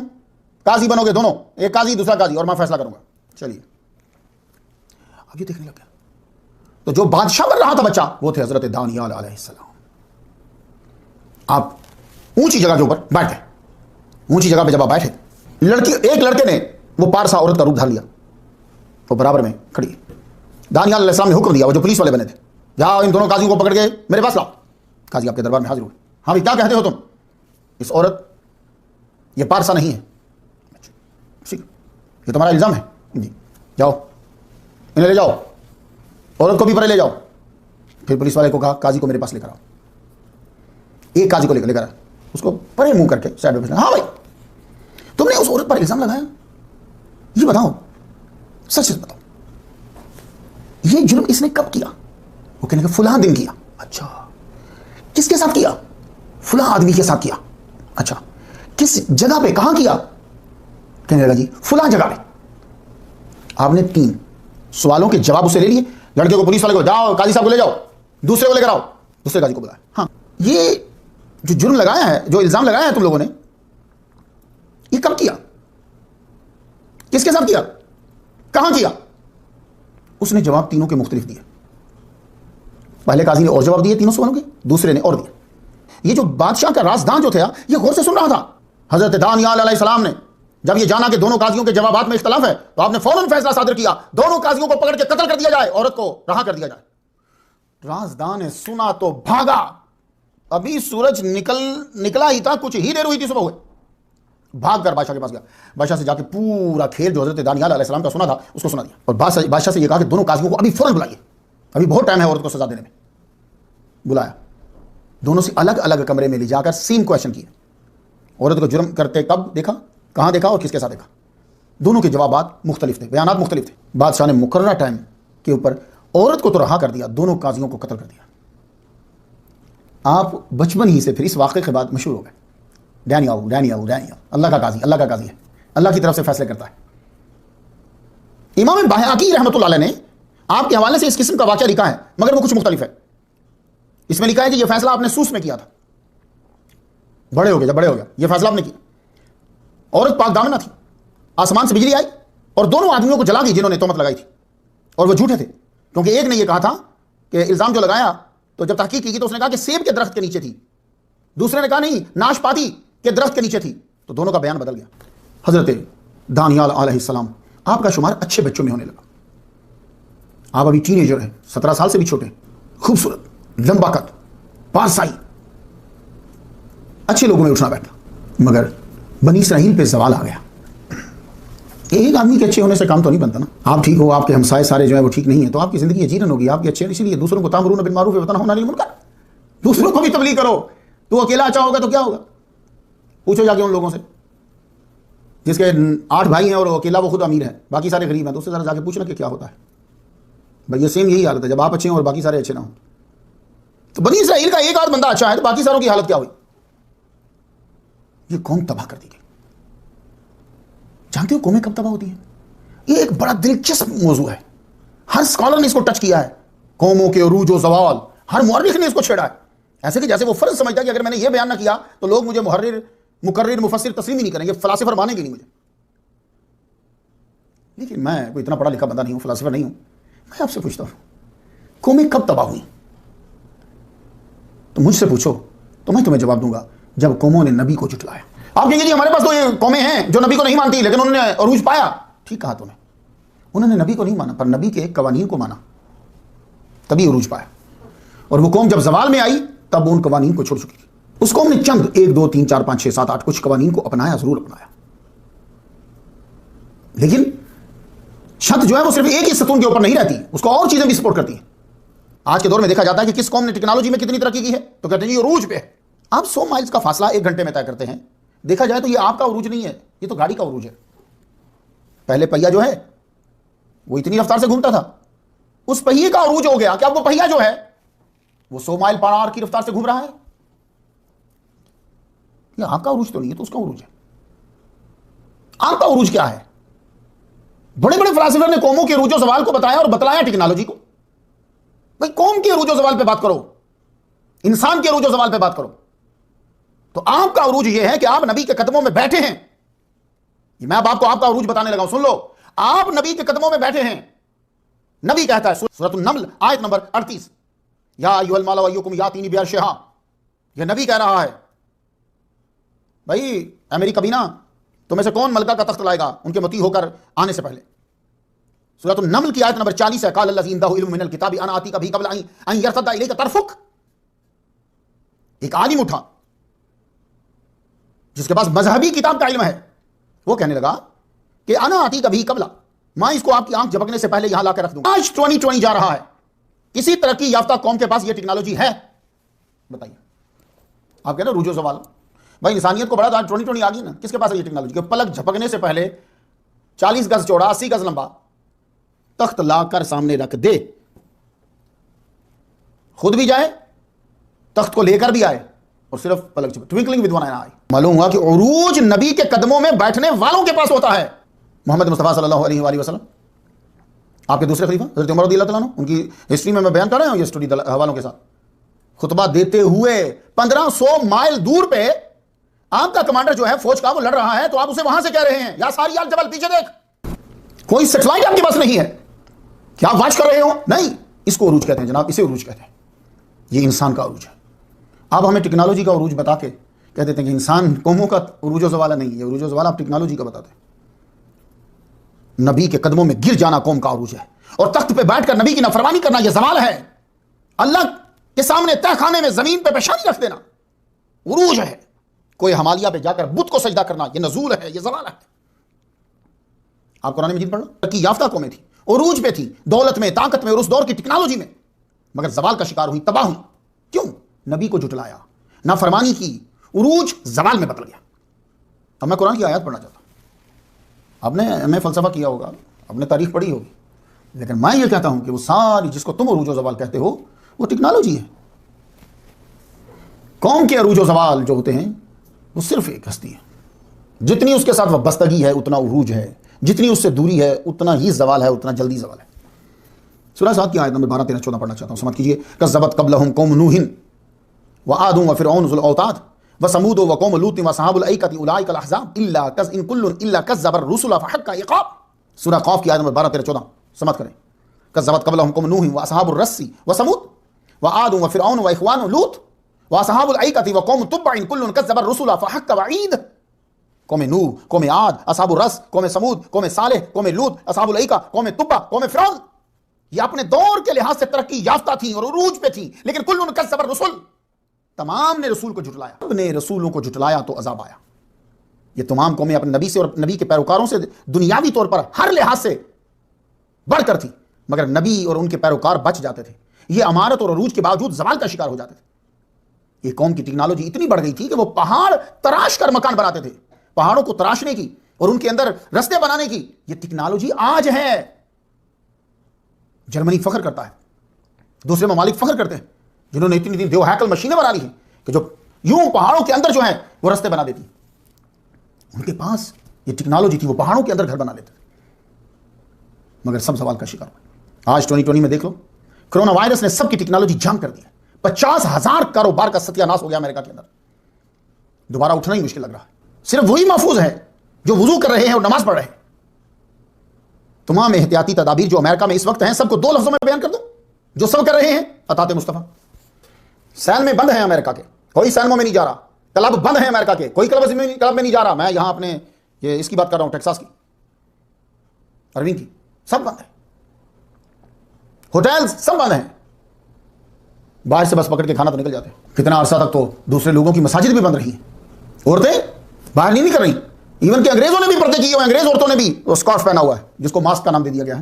قاضی بنو گے، دونوں، ایک قاضی دوسرا قاضی، اور میں فیصلہ کروں گا. چلیے اب یہ دیکھنے لگ گیا. تو جو بادشاہ بن رہا تھا بچہ وہ تھے حضرت دانیال علیہ السلام. آپ اونچی جگہ کے اوپر بیٹھ گئے. اونچی جگہ پہ جب آپ بیٹھے، ایک لڑکے نے وہ پارسا عورت کا روپ دھار لیا، وہ برابر میں کھڑی ہے. دانیال علیہ السلام نے حکم دیا، وہ جو پولیس والے بنے تھے، جاؤ ان دونوں قاضیوں کو پکڑ کے میرے پاس لاؤ. قاضی آپ کے دربار میں حاضر ہوئے. ہاں بھائی کیا کہتے ہو تم؟ اس عورت یہ پارسا نہیں ہے. یہ تمہارا الزام ہے؟ جی. جاؤ انہیں لے جاؤ، عورت کو بھی پرے لے جاؤ. پھر پولیس والے کو کہا قاضی کو میرے پاس لے کر آؤ. ایک قاضی کو لے کر اس کو پرے منہ کر کے سائڈ میں. ہاں بھائی تم نے اس عورت پر الزام لگایا، یہ بتاؤ، سچ سچ بتاؤ، یہ جرم اس نے کب کیا؟ وہ کہنے کہ فلاں دن کیا. اچھا کس کے ساتھ کیا؟ فلاں آدمی کے ساتھ کیا. اچھا کس جگہ پہ، کہاں کیا؟ کہنے لگا جی فلاں جگہ پہ. آپ نے 3 سوالوں کے جواب اسے لے لیے. لڑکے کو پولیس والے کو جاؤ قاضی صاحب کو لے جاؤ، دوسرے کو لے کر آؤ، دوسرے قاضی کو بلایا. ہاں یہ جو جرم لگایا ہے، جو الزام لگایا ہے تم لوگوں نے، یہ کب کیا، کس کے ساتھ کیا، کہاں کیا؟ اس نے جواب تینوں کے مختلف دیے. پہلے قاضی نے اور جواب دیے تینوں سوالوں کے، دوسرے نے اور دیا. یہ جو بادشاہ کا رازداں جو تھا یہ غور سے سن رہا تھا. حضرت دانیال علیہ السلام نے جب یہ جانا کہ دونوں قاضیوں کے جوابات میں اختلاف ہے تو آپ نے فوراً فیصلہ صادر کیا، دونوں قاضیوں کو پکڑ کے قتل کر دیا جائے، عورت کو رہا کر دیا جائے. رازداں نے سنا تو بھاگا. ابھی سورج نکلا ہی تھا، کچھ ہی دیر ہوئی تھی صبح ہوئے. بھاگ کر بادشاہ کے پاس گیا. بادشاہ سے جا کے پورا کھیل جو حضرت دانیال علیہ السلام کا سنا تھا اس کو سنا دیا. اور بادشاہ سے یہ کہا کہ دونوں قاضیوں کو ابھی فوراً بلائیے، ابھی بہت ٹائم ہے عورت کو سزا دینے میں. بلایا. دونوں سے الگ الگ کمرے میں لے جا کر سیم کویشچن کیے. عورت کو جرم کرتے کب دیکھا، کہاں دیکھا اور کس کے ساتھ دیکھا. دونوں کے جوابات مختلف تھے، بیانات مختلف تھے. بادشاہ نے مقررہ ٹائم کے اوپر عورت کو تو رہا کر دیا، دونوں قاضیوں کو قتل کر دیا. آپ بچپن ہی سے پھر اس واقعے کے بعد مشہور ہو گئے. ڈینیال اللہ کا قاضی، اللہ کا قاضی ہے، اللہ کی طرف سے فیصلے کرتا ہے. امام بہاقی رحمۃ اللہ علیہ نے آپ کے حوالے سے اس قسم کا واقعہ لکھا ہے مگر وہ کچھ مختلف ہے. اس میں لکھا ہے کہ یہ فیصلہ آپ نے سوس میں کیا تھا. بڑے ہو گیا یہ فیصلہ آپ نے کیا. عورت پاک دامنہ تھی، آسمان سے بجلی آئی اور دونوں آدمیوں کو جلا دی جنہوں نے تہمت لگائی تھی، اور وہ جھوٹے تھے. کیونکہ ایک نے یہ کہا تھا کہ الزام جو لگایا تو جب تحقیق کی تو اس نے کہا کہ سیب کے درخت کے نیچے تھی، دوسرے نے کہا نہیں ناشپاتی کے درخت کے نیچے تھی. تو دونوں کا بیان بدل گیا. حضرت دانیال علیہ السلام آپ کا شمار اچھے بچوں میں ہونے لگا. آپ ابھی ٹین ایجر ہیں, 17 سال سے بھی چھوٹے, خوبصورت, لمبا قد, پارسائی, اچھے لوگوں میں اٹھنا بیٹھنا. مگر بنی اسرائیل پہ زوال آ گیا. ایک آدمی کے اچھے ہونے سے کام تو نہیں بنتا نا. آپ ٹھیک ہو, آپ کے ہمسائے سارے جو ہے وہ ٹھیک نہیں ہے, تو آپ کی زندگی اجیرن ہوگی. آپ کے اچھے, اسی لیے دوسروں کو تامرون بالمعروف وتنہون عن المنکر, دوسروں کو بھی تبلیغ کرو. تو اکیلا اچھا ہوگا تو کیا ہوگا؟ پوچھو جا کے ان لوگوں سے جس کے 8 بھائی ہیں اور اکیلا وہ خود امیر ہے, باقی سارے غریب ہیں, تو اس سے ذرا جا کے پوچھنا کہ کیا ہوتا ہے. بھائی یہ سیم یہی حالت ہے جب آپ اچھے ہیں اور باقی سارے اچھے نہ ہوں. تو بنی اسرائیل کا ایک آدھ بندہ اچھا ہے تو باقی ساروں کی حالت کیا ہوئی؟ یہ قوم تباہ کر دی گئی. جانتے ہو قومیں کب تباہ ہوتی ہیں؟ یہ ایک بڑا دلچسپ موضوع ہے. ہر اسکالر نے اس کو ٹچ کیا ہے. قوموں کے عروج و زوال, ہر مورخ نے اس کو چھیڑا ہے. ایسے کہ جیسے وہ فرض سمجھتا ہے کہ اگر میں نے یہ بیان نہ کیا تو لوگ مجھے محرر, مقرر, مفسر تسلیم ہی نہیں کریں گے, فلاسفر مانیں گے نہیں مجھے. لیکن میں کوئی اتنا پڑھا لکھا بندہ نہیں ہوں, فلاسفر نہیں ہوں. میں آپ سے پوچھتا ہوں قومیں کب تباہ ہوئی؟ تو مجھ سے پوچھو تو میں تمہیں جواب دوں گا جب قوموں نے نبی کو جھٹلایا. آپ کہیں گے جی ہمارے پاس تو یہ قومیں ہیں جو نبی کو نہیں مانتی لیکن انہوں نے عروج پایا. ٹھیک کہا تمہیں, انہوں نے نبی کو نہیں مانا پر نبی کے قوانین کو مانا, تبھی عروج پایا. اور وہ قوم جب زوال میں آئی تب وہ ان قوانین کو چھوڑ چکی تھی. اس قوم نے چند 1 2 3 4 5 6 7 8 کچھ قوانین کو اپنایا, ضرور اپنایا, لیکن چھت جو ہے وہ صرف ایک ہی ستون کے اوپر نہیں رہتی, اس کو اور چیزیں بھی سپورٹ کرتی ہیں. آج کے دور میں دیکھا جاتا ہے کہ کس قوم نے ٹیکنالوجی میں کتنی ترقی کی ہے تو کہتے ہیں یہ عروج پہ ہے. آپ 100 مائلز کا فاصلہ 1 گھنٹے میں طے کرتے ہیں. دیکھا جائے تو یہ آپ کا عروج نہیں ہے, یہ تو گاڑی کا عروج ہے. پہلے پہیا جو ہے وہ اتنی رفتار سے گھومتا تھا, اس پہیے کا عروج ہو گیا کہ اب وہ پہیا جو ہے وہ 100 مائل پر آور کی رفتار سے گھوم رہا ہے. یہ آپ کا عروج تو نہیں ہے, تو اس کا عروج ہے. آپ کا عروج کیا ہے؟ بڑے بڑے فلاسفر نے قوموں کے عروج و زوال کو بتایا اور بتلایا ٹیکنالوجی کو. بھائی قوم کے عروج و زوال پہ بات کرو, انسان کے عروج و زوال پہ بات کرو. تو آپ کا عروج یہ ہے کہ آپ نبی کے قدموں میں بیٹھے ہیں. میں اب آپ کو آپ کا عروج بتانے لگا ہوں, سن لو. آپ نبی کے قدموں میں بیٹھے ہیں. نبی کہتا ہے سورۃ النمل آیت نمبر 38, یا ایھا المال ایکم یاتینی بیارشھا. یہ نبی کہہ رہا ہے بھائی اے میری کبینہ, تمہیں سے کون ملکہ کا تخت لائے گا ان کے مطیع ہو کر آنے سے پہلے. سورۃ النمل کی آیت نمبر 40 ہے, قال الذی عنده علم من الکتاب انا آتیک بہ قبل ان یرتد الیک طرفک. ایک عالم اٹھا جس کے پاس مذہبی کتاب کا علم ہے, وہ کہنے لگا کہ انا آتیک بہ قبل, میں اس کو آپ کی آنکھ جھپکنے سے پہلے یہاں لا کے رکھ دوں. آج 2020 جا رہا ہے, کسی ترقی یافتہ قوم کے پاس یہ ٹیکنالوجی ہے؟ بتائیے. آپ کہہ رہے عروج و زوال, بھائی انسانیت کو بڑا تو آج 2020 آ گئی نا. کس کے پاس ہے یہ ٹیکنالوجی کہ پلک جھپکنے سے پہلے 40 گز چوڑا 80 گز لمبا تخت لا کر سامنے رکھ دے, خود بھی جائے تخت کو لے کر بھی آئے اور صرف پلک جھپک, ٹوئنکلنگ ود ون آئی. معلوم ہوا کہ عروج نبی کے قدموں میں بیٹھنے والوں کے پاس ہوتا ہے. محمد مصطفیٰ صلی اللہ علیہ وآلہ وسلم, آپ کے دوسرے خلیفہ حضرت عمر رضی اللہ تعالیٰ عنہ, ان کی ہسٹری میں بیان کر رہا ہوں یہ اسٹوڈی حوالوں کے ساتھ. خطبہ دیتے ہوئے 1500 مائل دور پہ آپ کا کمانڈر جو ہے فوج کا وہ لڑ رہا ہے, تو آپ اسے وہاں سے کہہ رہے ہیں یا ساری آل جبل پیچھے دیکھ. کوئی سیٹلائٹ آپ کے پاس نہیں ہے کیا آپ واچ کر رہے ہو؟ نہیں. اس کو عروج کہتے ہیں جناب, اسے عروج کہتے ہیں. یہ انسان کا عروج ہے. آپ ہمیں ٹیکنالوجی کا عروج بتا کے کہہ دیتے ہیں کہ انسان قوموں کا عروج و زوال نہیں ہے. عروج و زوال آپ ٹیکنالوجی کا بتاتے ہیں. نبی کے قدموں میں گر جانا قوم کا عروج ہے, اور تخت پہ بیٹھ کر نبی کی نافرمانی کرنا یہ زوال ہے. اللہ کے سامنے تہ خانے میں زمین پہ پیشانی رکھ دینا عروج ہے. کوئی ہمالیہ پہ جا کر بت کو سجدہ کرنا یہ نزول ہے, یہ زوال ہے. آپ قرآن مجید پڑھ لو, ترقی یافتہ قومیں تھی, عروج پہ تھی, دولت میں, طاقت میں, اور اس دور کی ٹیکنالوجی میں, مگر زوال کا شکار ہوئی, تباہ ہوئی. کیوں؟ نبی کو جھٹلایا, نافرمانی کی, عروج زوال میں بدل گیا. اب میں قرآن کی آیات پڑھنا چاہتا ہوں. آپ نے ایم اے فلسفہ کیا ہوگا, آپ نے تاریخ پڑھی ہوگی, لیکن میں یہ کہتا ہوں کہ وہ ساری جس کو تم عروج و زوال کہتے ہو وہ ٹیکنالوجی ہے. قوم کے عروج و زوال جو ہوتے ہیں وہ صرف ایک ہستی ہے. جتنی اس کے ساتھ وابستگی ہے اتنا عروج ہے, جتنی اس سے دوری ہے اتنا ہی زوال ہے, اتنا جلدی زوال ہے. سورہ صاد کی آیت نمبر 12 13 14 پڑھنا چاہتا ہوں, سمجھ کیجئے. کذبت قبلہم قوم نوح وعاد وفرعون ذو الاوتاد وثمود وقوم لوط واصحاب الایکۃ اولئک الاحزاب ان کل الا کذب الرسل فحق عقاب. سورہ قاف کی آیت نمبر 12 13 14 سمجھ کریں. کذبت قبلہم قوم نوح واصحاب الرس وثمود وعاد وفرعون واخوان لوط واصحاب الایکۃ وقوم تبع کل کذب الرسل فحق وعید. قوم نوح، قوم عاد، اصحاب الرس، قوم سمود، قوم صالح، قوم لوط، اصحاب الایکہ، قوم تبع، قوم فرعون، یہ اپنے دور کے لحاظ سے ترقی یافتہ تھیں اور عروج پہ تھیں، لیکن کل کذب الرسل، تمام نے رسول کو جھٹلایا، سب نے رسولوں کو جھٹلایا تو عذاب آیا۔ یہ تمام قومیں اپنے نبی سے اور نبی کے پیروکاروں سے دنیاوی طور پر ہر لحاظ سے بڑھ کر تھی، مگر نبی اور ان کے پیروکار بچ جاتے تھے، یہ امارت اور عروج کے باوجود زوال کا شکار ہو جاتے تھے۔ یہ قوم کی ٹیکنالوجی اتنی بڑھ گئی تھی کہ وہ پہاڑ تراش کر مکان بناتے تھے، پہاڑوں کو تراشنے کی اور ان کے اندر رستے بنانے کی یہ ٹیکنالوجی آج ہے۔ جرمنی فخر کرتا ہے، دوسرے ممالک فخر کرتے ہیں جنہوں نے اتنی دیو ہیکل مشینیں بنا لی ہیں کہ جو یوں پہاڑوں کے اندر جو ہیں وہ رستے بنا دیتی ہیں۔ ان کے پاس یہ ٹیکنالوجی تھی، وہ پہاڑوں کے اندر گھر بنا لیتے تھے، مگر سب زوال کا شکار ہوئے۔ آج 2020 میں دیکھ لو، کرونا وائرس نے سب کی ٹیکنالوجی جام کر دی ہے، 50,000 کاروبار کا ستیہ ناش ہو گیا امریکہ کے اندر، دوبارہ اٹھنا ہی مشکل لگ رہا ہے۔ صرف وہی محفوظ ہے جو وضو کر رہے ہیں اور نماز پڑھ رہے ہیں۔ تمام احتیاطی تدابیر جو امریکہ میں اس وقت ہیں سب کو 2 لفظوں میں بیان کر دو، جو سب کر رہے ہیں اطاعت مصطفیٰ۔ سینما بند ہیں امریکہ کے، کوئی سینما میں نہیں جا رہا، کلب بند ہیں امریکہ کے، کوئی کلب میں نہیں جا رہا۔ میں یہاں اپنے یہ اس کی بات کر رہا ہوں، ٹیکساس کی، ارونگ کی، سب بند ہیں، ہوٹل سب بند ہیں، باہر سے بس پکڑ کے کھانا تو نکل جاتے ہیں۔ کتنا عرصہ تک تو دوسرے لوگوں کی مساجد بھی بند رہی ہیں، عورتیں باہر نہیں کر رہی، ایون کہ انگریزوں نے بھی پردے کیے ہوئے، انگریز عورتوں نے بھی وہ اسکارف پہنا ہوا ہے جس کو ماسک کا نام دے دیا گیا ہے۔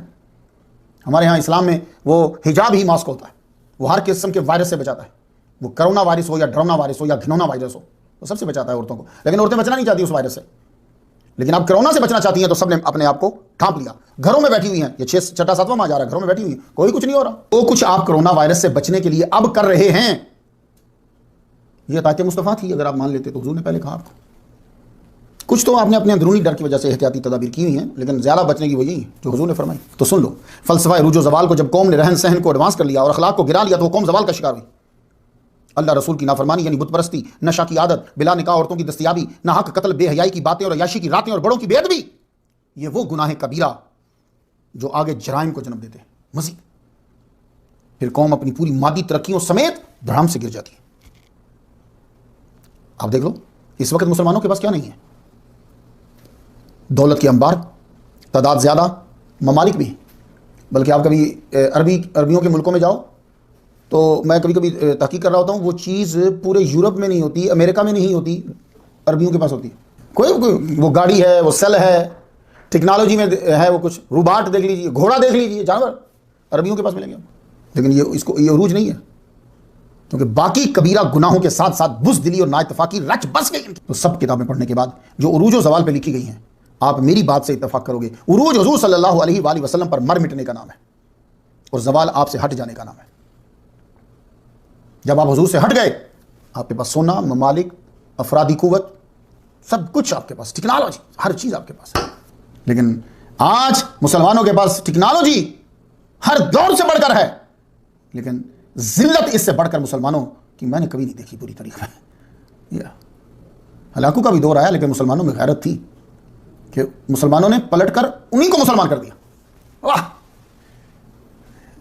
ہمارے ہاں اسلام میں وہ حجاب ہی ماسک ہوتا ہے، وہ ہر قسم کے وائرس سے بچاتا ہے، وہ کرونا وائرس ہو یا ڈرونا وائرس ہو یا گھنونا وائرس ہو، وہ سب سے بچاتا ہے عورتوں کو، لیکن عورتیں بچنا نہیں چاہتی اس وائرس سے۔ لیکن اب کرونا سے بچنا چاہتی ہیں تو سب نے اپنے آپ کو ڈھانپ لیا، گھروں میں بیٹھی ہوئی ہیں، یہ 6 7واں ماہ جا رہا ہے، گھروں میں بیٹھی ہوئی ہیں، کوئی کچھ نہیں ہو رہا۔ وہ کچھ آپ کرونا وائرس سے بچنے کے لیے اب کر رہے ہیں، یہ اطاعت مصطفیٰ تھی، اگر آپ مان لیتے تو حضور نے پہلے کہا آپ کو۔ کچھ تو آپ نے اپنے اندرونی ڈر کی وجہ سے احتیاطی تدابیر کی ہوئی ہیں، لیکن زیادہ بچنے کی وہ یہی جو حضور نے فرمائی۔ تو سن لو، فلسفہ عروج و زوال کو جب قوم نے رہن سہن کو ایڈوانس کر لیا اور اخلاق کو گرا لیا تو وہ قوم زوال کا شکار ہوئی۔ اللہ رسول کی نافرمانی یعنی بت پرستی، نشہ کی عادت، بلا نکاح عورتوں کی دستیابی، ناحق قتل، بے حیائی کی باتیں اور عیاشی کی راتیں اور بڑوں کی بے ادبی، یہ وہ گناہ کبیرہ جو آگے جرائم کو جنم دیتے ہیں مزید۔ پھر قوم اپنی پوری مادی ترقیوں سمیت دھڑام سے گر جاتی ہے۔ آپ دیکھ لو اس وقت مسلمانوں کے پاس کیا نہیں ہے، دولت کے انبار، تعداد زیادہ، ممالک بھی، بلکہ آپ کبھی عربیوں کے ملکوں میں جاؤ تو میں کبھی کبھی تحقیق کر رہا ہوتا ہوں، وہ چیز پورے یورپ میں نہیں ہوتی، امریکہ میں نہیں ہوتی، عربیوں کے پاس ہوتی ہے۔ کوئی وہ گاڑی ہے، وہ سیل ہے، ٹیکنالوجی میں ہے، وہ کچھ روباٹ دیکھ لیجیے، گھوڑا دیکھ لیجیے، جانور عربیوں کے پاس ملیں گے، لیکن یہ عروج نہیں ہے، کیونکہ باقی کبیرہ گناہوں کے ساتھ ساتھ بزدلی اور نااتفاقی رچ بس گئی۔ تو سب کتابیں پڑھنے کے بعد جو عروج و زوال پہ لکھی گئی ہیں، آپ میری بات سے اتفاق کرو گے، عروج حضور صلی اللہ علیہ وآلہ وسلم پر مر مٹنے کا نام ہے اور زوال آپ سے ہٹ جانے کا نام ہے۔ جب آپ حضور سے ہٹ گئے، آپ کے پاس سونا، ممالک، افرادی قوت، سب کچھ آپ کے پاس، ٹیکنالوجی، ہر چیز آپ کے پاس ہے۔ لیکن آج مسلمانوں کے پاس ٹیکنالوجی ہر دور سے بڑھ کر ہے، لیکن ذلت اس سے بڑھ کر مسلمانوں کی میں نے کبھی نہیں دیکھی پوری طریقے سے۔ ہلاکوں کا بھی دور آیا، لیکن مسلمانوں میں غیرت تھی کہ مسلمانوں نے پلٹ کر انہی کو مسلمان کر دیا۔ واہ!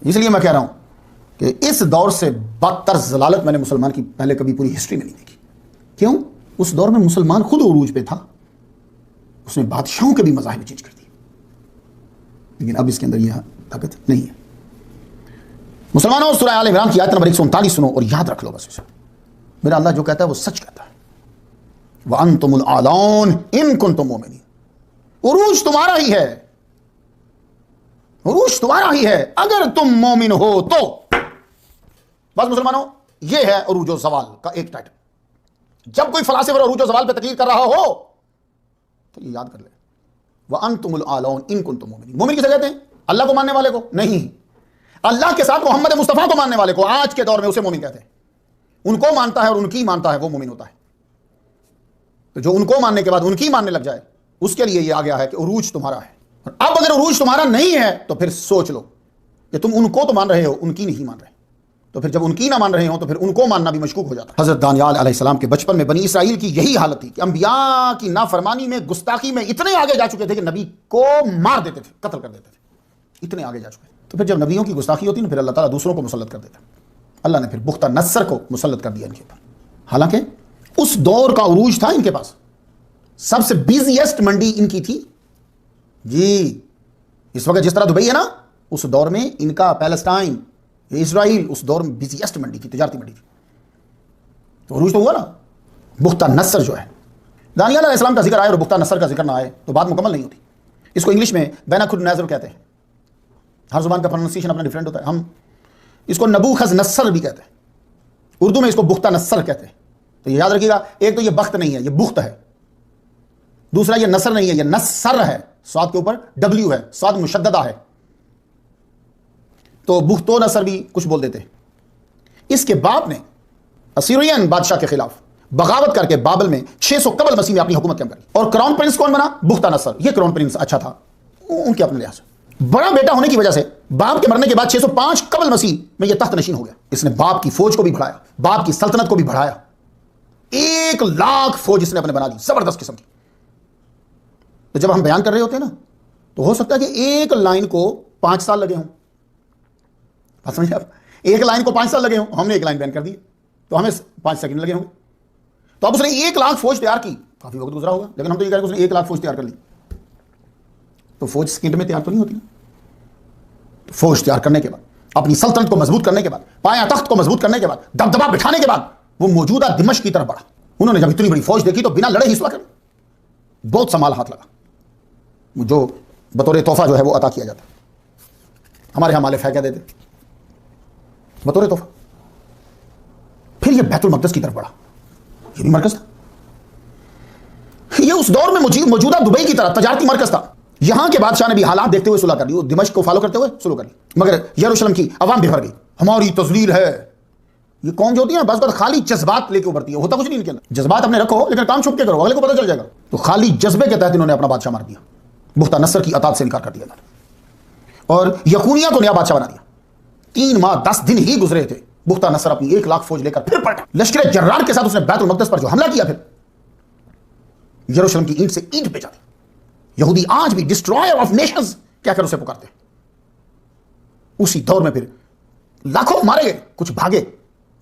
اس لیے میں کہہ رہا ہوں کہ اس دور سے بدتر ضلالت میں نے مسلمان کی پہلے کبھی پوری ہسٹری میں نہیں دیکھی۔ کیوں؟ اس دور میں مسلمان خود عروج پہ تھا، اس نے بادشاہوں کے بھی مذاہب چینج کر دی، لیکن اب اس کے اندر یہ طاقت نہیں ہے۔ مسلمانوں، سورہ آل عمران کی آیت نمبر 139 سنو اور یاد رکھ لو بس اسے۔ میرا اللہ جو کہتا ہے وہ سچ کہتا ہے۔ وَأَنْتُمُ الْأَعْلَوْنَ إِن كُنتُم مُؤْمِنِينَ، عروج تمہارا ہی ہے، عروج تمہارا ہی ہے اگر تم مومن ہو تو۔ بس مسلمانوں، یہ ہے عروج و زوال کا ایک ٹائٹل۔ جب کوئی فلاسفہ عروج و زوال پہ تقریر کر رہا ہو تو یہ یاد کر لے، وَأَنْتُمُ الْأَعْلَوْنَ إِن كُنتُم مُؤْمِنِينَ۔ مومن کسے کہتے ہیں؟ اللہ کو ماننے والے کو نہیں، اللہ کے ساتھ محمد مصطفیٰ کو ماننے والے کو آج کے دور میں اسے مومن کہتے ہیں۔ ان کو مانتا ہے اور ان کی مانتا ہے وہ مومن ہوتا ہے۔ تو جو ان کو ماننے کے بعد ان کی ماننے لگ جائے، اس کے لیے یہ آ گیا ہے کہ عروج تمہارا ہے۔ اور اب اگر عروج تمہارا نہیں ہے تو پھر سوچ لو کہ تم ان کو تو مان رہے ہو، ان کی نہیں مان رہے، تو پھر جب ان کی نہ مان رہے ہو تو پھر ان کو ماننا بھی مشکوک ہو جاتا ہے۔ حضرت دانیال علیہ السلام کے بچپن میں بنی اسرائیل کی یہی حالت تھی کہ انبیاء کی نافرمانی میں، گستاخی میں اتنے آگے جا چکے تھے کہ نبی کو مار دیتے تھے، قتل کر دیتے تھے، اتنے آگے جا چکے تھے۔ تو پھر جب نبیوں کی گستاخی ہوتی نا، پھر اللہ تعالیٰ دوسروں کو مسلط کر دیتا۔ اللہ نے پھر بختہ نصر کو مسلط کر دیا ان کے اوپر، حالانکہ اس دور کا عروج تھا ان کے پاس، سب سے بیزیسٹ منڈی ان کی تھی جی. اس وقت جس طرح دبئی ہے نا، اس دور میں ان کا پیلسٹائن، اسرائیل اس دور میں بیزیسٹ منڈی تھی، تجارتی منڈی تھی. تو عروج تو ہوا نا. بختہ نصر جو ہے، دانیال علیہ السلام کا ذکر آئے اور بختہ نصر کا ذکر نہ آئے تو بات مکمل نہیں ہوتی. اس کو انگلش میں بینک النظر کہتے ہیں. ہر زبان کا پروننسیشن اپنا ڈفرینٹ ہوتا ہے. ہم اس کو نبوخذ نصر بھی کہتے ہیں، اردو میں اس کو بختہ نصر کہتے ہیں. تو یہ یاد رکھیے گا، ایک تو یہ بخت نہیں ہے، یہ بخت ہے. دوسرا یہ نصر نہیں ہے، یہ نصر ہے. سواد کے اوپر ڈبلیو ہے، سواد مشددہ ہے. تو بخت و نصر بھی کچھ بول دیتے ہیں. اس کے باپ نے اسیرین بادشاہ کے خلاف بغاوت کر کے بابل میں 600 قبل مسیح میں اپنی حکومت قائم کری. اور کراؤن پرنس کون بنا؟ بختہ نصر. یہ کراؤن پرنس اچھا تھا ان کے اپنے لحاظ سے. بڑا بیٹا ہونے کی وجہ سے باپ کے مرنے کے بعد 605 قبل مسیح میں یہ تخت نشین ہو گیا. اس نے باپ کی فوج کو بھی بڑھایا، باپ کی سلطنت کو بھی بڑھایا. 1,00,000 فوج اس نے اپنے بنا دی، زبردست قسم کی. تو جب ہم بیان کر رہے ہوتے ہیں نا، تو ہو سکتا ہے کہ ایک لائن کو 5 سال لگے ہوں. بات سمجھے آپ؟ ایک لائن کو 5 سال لگے ہوں، ہم نے ایک لائن بیان کر دی تو ہمیں 5 سیکنڈ لگے ہوں گے. تو اب اس نے 1,00,000 فوج تیار کی، کافی وقت گزرا ہوگا، لیکن ہم تو یہ کہہ رہے ہیں کہ اس نے 1,00,000 فوج تیار کر لی. تو فوج سیکنڈ میں تیار تو نہیں ہوتی نا. فوج تیار کرنے کے بعد، اپنی سلطنت کو مضبوط کرنے کے بعد، پایا تخت کو مضبوط کرنے کے بعد، دبدبا بٹھانے کے بعد وہ موجودہ دمشق کی طرف بڑھا. انہوں نے جب اتنی بڑی فوج دیکھی تو بنا لڑے ہی اس وقت بہت سا مال ہاتھ لگا، جو بطور تحفہ جو ہے وہ عطا کیا جاتا. ہمارے ہاں مال پھینکا دیتے بطور تحفہ. پھر یہ بیت المقدس کی طرف بڑھا، یہ بھی مرکز تھا. یہ اس دور میں موجودہ دبئی کی طرح تجارتی مرکز تھا. یہاں کے بادشاہ نے بھی حالات دیکھتے ہوئے صلح کر لی، دمشق کو فالو کرتے ہوئے صلح کر لی. مگر یروشلم کی عوام بھر گئی. ہماری تذلیل ہے. یہ قوم جو ہوتی ہے بس خالی جذبات لے کے ابھرتی ہے، ہوتا کچھ نہیں ان کے اندر. جذبات اپنے رکھو لیکن کام چھپ کے کرو، اگلے کو پتہ چل جائے گا. تو خالی جذبے کے تحت انہوں نے اپنا بادشاہ مار دیا. بختہ نصر کی اطاعت سے انکار کر دیا اور یکونیہ کو نیا بادشاہ بنا دیا. 3 ماہ 10 دن ہی گزرے تھے، بختہ نصر اپنی 1,00,000 فوج لے کر پھر پلٹا. لشکر جرار کے ساتھ اس نے بیت المقدس پر جو حملہ کیا، پھر یروشلم کی اینٹ سے اینٹ پہ جاتے. یہودی آج بھی ڈسٹرائر آف نیشنز کیا کر اسے پکارتے ہیں. اسی دور میں پھر لاکھوں مارے گئے، کچھ بھاگے.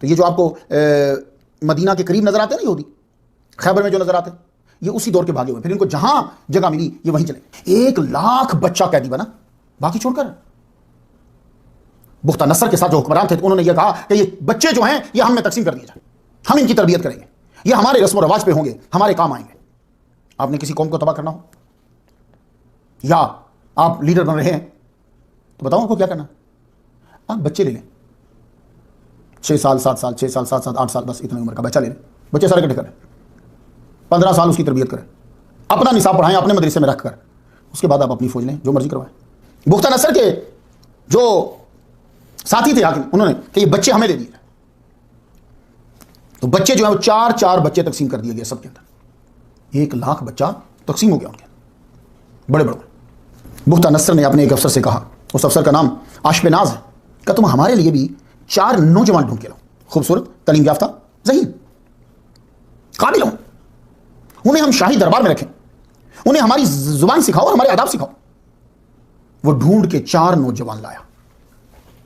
تو یہ جو آپ کو مدینہ کے قریب نظر آتے ہیں نا یہودی، خیبر میں جو نظر آتے ہیں، یہ اسی دور کے بھاگے ہوئے. پھر ان کو جہاں جگہ ملی یہ وہیں چلے. 1,00,000 بچہ قیدی بنا، باقی چھوڑ کر. بختہ نصر کے ساتھ جو حکمران تھے انہوں نے یہ کہا کہ یہ بچے جو ہیں یہ ہم میں تقسیم کر دیے جائیں، ہم ان کی تربیت کریں گے، یہ ہمارے رسم و رواج پہ ہوں گے، ہمارے کام آئیں گے. آپ نے کسی قوم کو تباہ کرنا ہو یا آپ لیڈر بن رہے ہیں تو بتاؤں آپ کو کیا کرنا. آپ بچے لے لیں، 6 سال 7 سال 6 سال 7 سال 8 سال، بس اتنی عمر کا بچہ لے لیں. بچے سارے اکٹھے کریں، 15 سال اس کی تربیت کریں، اپنا نصاب پڑھائیں اپنے مدرسے میں رکھ کر. اس کے بعد آپ اپنی فوج لیں، جو مرضی کروائیں. بختہ نصر کے جو ساتھی تھے حاکم، انہوں نے کہ یہ بچے ہمیں دے دیے. تو بچے جو ہیں وہ 4 بچے تقسیم کر دیے گئے سب کے اندر. 1,00,000 بچہ تقسیم ہو گیا ان کے اندر، بڑے بڑے. بختہ نصر نے اپنے ایک افسر سے کہا، اس افسر کا نام آشپناز ہے، کہ تم ہمارے لیے بھی 4 نوجوان ڈھونڈ کے لاؤ، خوبصورت، تعلیم یافتہ، ذہین، قابل ہوں. انہیں ہم شاہی دربار میں رکھیں، انہیں ہماری زبان سکھاؤ اور ہمارے آداب سکھاؤ. وہ ڈھونڈ کے 4 نوجوان لایا،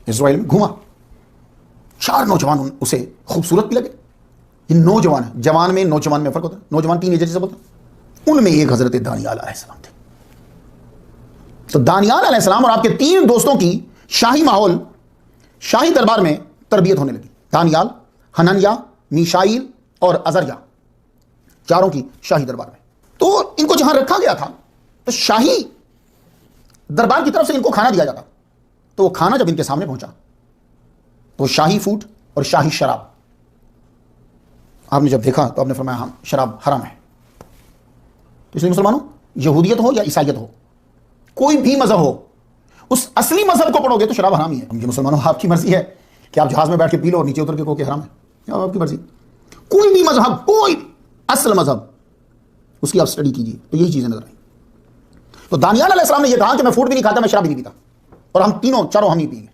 اسرائیل میں گھوما. 4 نوجوان اسے خوبصورت بھی لگے. یہ نوجوان ہے، جوان میں نوجوان میں فرق ہوتا ہے. نوجوان 3 ایجر جیسے بولتے ہیں. ان میں ایک حضرت دانیال علیہ السلام تھے. تو دانیال علیہ السلام اور آپ کے 3 دوستوں کی شاہی ماحول، شاہی دربار میں تربیت ہونے لگی. دانیال، حنانیہ، میشائیل اور عزریا، 4 کی شاہی دربار میں. تو ان کو جہاں رکھا گیا تھا تو شاہی دربار کی طرف سے ان کو کھانا دیا جاتا. تو وہ کھانا جب ان کے سامنے پہنچا تو شاہی فوڈ اور شاہی شراب آپ نے جب دیکھا تو آپ نے فرمایا ہاں شراب حرام ہے. تو اس لیے مسلمانوں، یہودیت ہو یا عیسائیت ہو، کوئی بھی مذہب ہو، اس اصلی مذہب کو پڑھو گے تو شراب حرام ہی ہے. یہ مسلمانوں آپ کی مرضی ہے کہ آپ جہاز میں بیٹھ کے پی لو اور نیچے اتر کے کہو کہ حرام ہے، آپ کی مرضی. کوئی بھی مذہب، کوئی اصل مذہب، اس کی آپ اسٹڈی کیجیے تو یہی چیزیں نظر آئیں. تو دانیال علیہ السلام نے یہ کہا کہ میں فوڈ بھی نہیں کھاتا، میں شراب بھی نہیں پیتا، اور ہم 4 ہم ہی پئیں گے.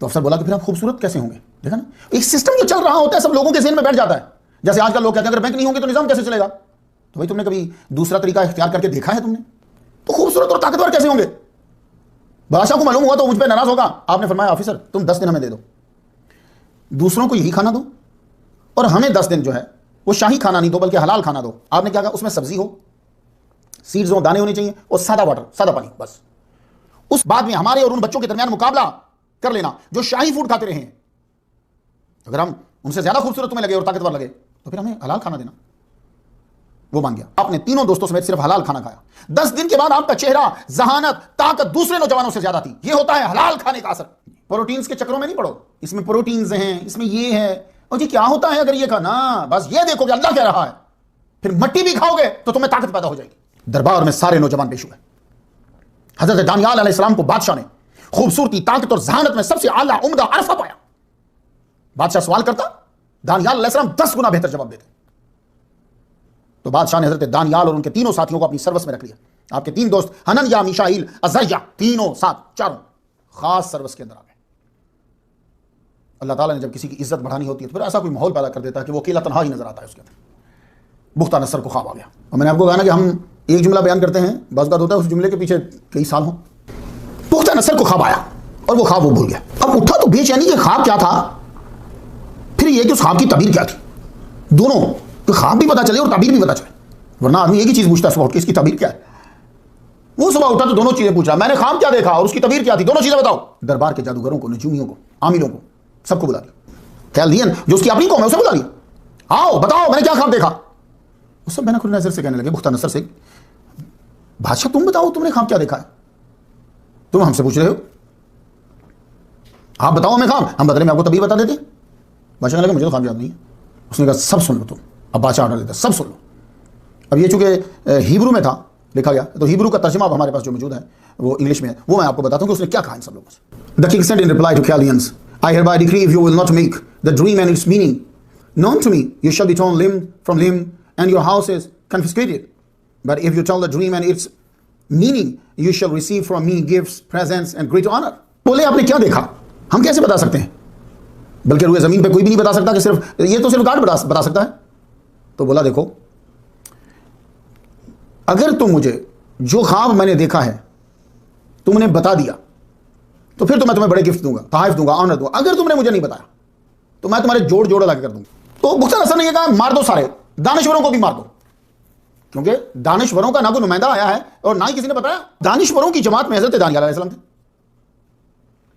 تو افسر بولا کہ پھر آپ خوبصورت کیسے ہوں گے؟ دیکھا نا، ایک سسٹم جو چل رہا ہوتا ہے سب لوگوں کے ذہن میں بیٹھ جاتا ہے. جیسے آج کل لوگ کہتے ہیں اگر بینک نہیں ہوں گے تو نظام کیسے چلے گا. تو بھائی تم نے کبھی دوسرا طریقہ اختیار کر کے دیکھا ہے تم نے؟ تو خوبصورت اور طاقتور کیسے ہوں گے؟ بادشاہ کو معلوم ہوا تو مجھ پہ ناراض ہوگا. آپ نے فرمایا آفیسر تم 10 دن ہمیں دے دو، دوسروں کو یہی کھانا دو اور ہمیں 10 دن جو ہے وہ شاہی کھانا نہیں دو بلکہ حلال کھانا دو. آپ نے کیا کہا؟ اس میں سبزی ہو، سیڈز ہوں، دانے ہونے چاہیے، اور سادہ واٹر، سادہ پانی بس. اس بعد میں ہمارے اور ان بچوں کے درمیان مقابلہ کر لینا جو شاہی فوڈ کھاتے رہے ہیں. اگر ہم ان سے زیادہ خوبصورت تمہیں لگے اور طاقتور لگے تو پھر ہمیں حلال کھانا دینا. وہ مان گیا. آپ نے تینوں دوستوں سمیت صرف حلال کھانا کھایا. 10 دن کے بعد آپ کا چہرہ، ذہانت، طاقت دوسرے نوجوانوں سے زیادہ تھی. یہ ہوتا ہے حلال کھانے کا اثر. پروٹینز کے چکروں میں نہیں پڑو، اس میں پروٹینز ہیں، اس میں یہ ہے، اور جی کیا ہوتا ہے اگر یہ کھانا، بس یہ دیکھو کہ اللہ کہہ رہا ہے. پھر مٹی بھی کھاؤ گے تو تمہیں طاقت پیدا ہو جائے گی. دربار میں سارے نوجوان پیش ہوئے. حضرت دانیال علیہ السلام کو بادشاہ نے خوبصورتی، طاقت اور ذہانت میں سب سے اعلیٰ عمدہ عرفہ پایا. بادشاہ سوال کرتا، دانیال علیہ السلام 10 گنا بہتر جواب دیتے. تو بادشاہ نے حضرت دانیال اور ان کے تینوں ساتھیوں کو اپنی سروس میں رکھ لیا. آپ کے 3 دوست حننیہ، میشائیل، عزریا، تینوں ساتھ چاروں خاص سروس کے اندر آ گئے. اللہ تعالیٰ نے جب کسی کی عزت بڑھانی ہوتی ہے تو پھر ایسا کوئی ماحول پیدا کر دیتا ہے کہ وہ اکیلا تنہا ہی نظر آتا ہے. اس کے اندر بختہ نصر کو خواب آ گیا. اور میں نے آپ کو کہا نا کہ ہم ایک جملہ بیان کرتے ہیں، بعض اوقات ہوتا ہے اس جملے کے پیچھے کئی سال ہوں. بختہ نصر کو خواب آیا اور وہ خواب وہ بھول گیا. اب اٹھا تو بے چینی کہ خواب کیا تھا، پھر یہ کہ اس خواب کی تعبیر کیا تھی. دونوں کہ خواب بھی پتا چلے اور تعبیر بھی پتا چلے، ورنہ آدمی ایک ہی چیز پوچھتا ہے صبح اٹھ کے، اس کی تعبیر کیا ہے. وہ صبح اٹھا تو دونوں چیزیں پوچھا، میں نے خواب کیا دیکھا اور اس کی تعبیر کیا تھی، دونوں چیزیں بتاؤ. دربار کے جادوگروں کو، نجومیوں کو، عاملوں کو، سب کو بلا لیا. کیلدین جو اس کی اپنی قوم ہے اسے بلا لیا. آؤ بتاؤ میں نے کیا خواب دیکھا. وہ سب بین کھلی نظر سے کہنے لگے بختہ نصر سے، بادشاہ تم بتاؤ تم نے خواب کیا دیکھا ہے، تم ہم سے پوچھ رہے ہو، آپ بتاؤ ہمیں خواب، ہم بدلے میں آپ کو تعبیر بتا دیتے. بادشاہ کہنے لگا مجھے تو خواب یاد نہیں ہے. اس نے کہا سب سن لو تم. اب بادشاہ آرڈر دیتا سب سن لو. اب یہ چونکہ ہیبرو میں تھا لکھا گیا تو ہیبرو کا ترجمہ اب ہمارے پاس جو موجود ہے وہ انگلش میں ہے، وہ میں آپ کو بتاتا ہوں کہ اس نے کیا کہا ان سب لوگوں سے. The king said in reply to Chaldeans, I hereby decree if you will not make the dream and its meaning known to me, you shall be torn limb from limb and your houses confiscated. But if you tell the dream and its meaning, you shall receive from me gifts, presents and great honor. بولے آپ نے کیا دیکھا، ہم کیسے بتا سکتے ہیں، بلکہ روئے زمین پہ کوئی بھی نہیں بتا سکتا کہ صرف یہ تو صرف گاڈ بتا سکتا ہے. تو بولا دیکھو اگر تم مجھے جو خواب میں نے دیکھا ہے تم نے بتا دیا تو پھر تو میں تمہیں بڑے گفٹ دوں گا، تحائف دوں گا، آنر دوں گا. اگر تم نے مجھے نہیں بتایا تو میں تمہارے جوڑ جوڑ لگا کر دوں گا. تو بختہ نصر نے یہ کہا مار دو سارے دانشوروں کو بھی مار دو، کیونکہ دانشوروں کا نہ کوئی نمائندہ آیا ہے اور نہ ہی کسی نے بتایا. دانشوروں کی جماعت میں حضرت دانیال علیہ السلام تھے.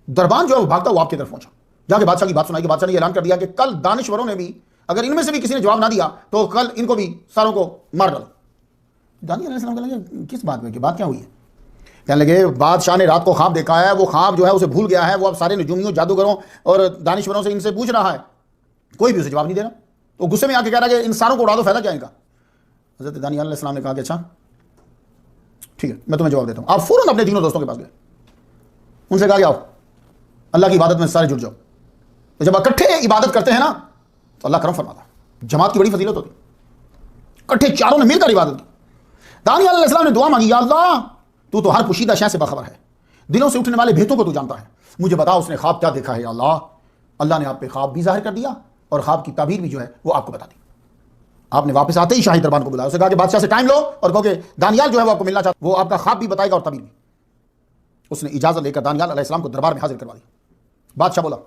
دربان جو ہے وہ بھاگتا وہ آپ کی طرف پہنچا، جا کے بادشاہ کی بات سنائی کہ بادشاہ نے اعلان کر دیا کہ کل دانشوروں نے بھی، اگر ان میں سے بھی کسی نے جواب نہ دیا تو کل ان کو بھی ساروں کو مار ڈالو. دانیال علیہ السلام کہنے لگے کس بات میں، کہ بات کیا ہوئی ہے. کہنے لگے بادشاہ نے رات کو خواب دیکھا ہے، وہ خواب جو ہے اسے بھول گیا ہے، وہ اب سارے نجومیوں، جادوگروں اور دانشوروں سے ان سے پوچھ رہا ہے، کوئی بھی اسے جواب نہیں دے رہا. تو غصے میں آ کے کہہ رہا ہے کہ ان ساروں کو اڑا دو، فائدہ کیا ان کا. حضرت دانیال علیہ السلام نے کہا کہ اچھا ٹھیک ہے میں تمہیں جواب دیتا ہوں. آپ فوراً اپنے تینوں دوستوں کے پاس گئے، ان سے کہا کہ آؤ اللہ کی عبادت میں سارے جڑ جاؤ. تو جب اکٹھے عبادت کرتے ہیں نا تو اللہ کرم فرماتا ہے. جماعت کی بڑی فضیلت ہوتی ہے. اکٹھے چاروں نے مل کر عبادت کی. دانیال علیہ السلام نے دعا مانگی، یا اللہ تو ہر پوشیدہ شے سے باخبر ہے، دلوں سے اٹھنے والے بھیتوں کو تو جانتا ہے، مجھے بتا اس نے خواب کیا دیکھا ہے. یا اللہ، اللہ نے آپ پہ خواب بھی ظاہر کر دیا اور خواب کی تعبیر بھی جو ہے وہ آپ کو بتا دی. آپ نے واپس آتے ہی شاہی دربان کو بلایا، اسے کہا کہ بادشاہ سے ٹائم لو اور کہو کہ دانیال جو ہے وہ آپ کو ملنا چاہتا، وہ آپ کا خواب بھی بتائے گا اور تعبیر بھی. اس نے اجازت لے کر دانیال علیہ السلام کو دربار میں حاضر کروا دیا. بادشاہ بولا،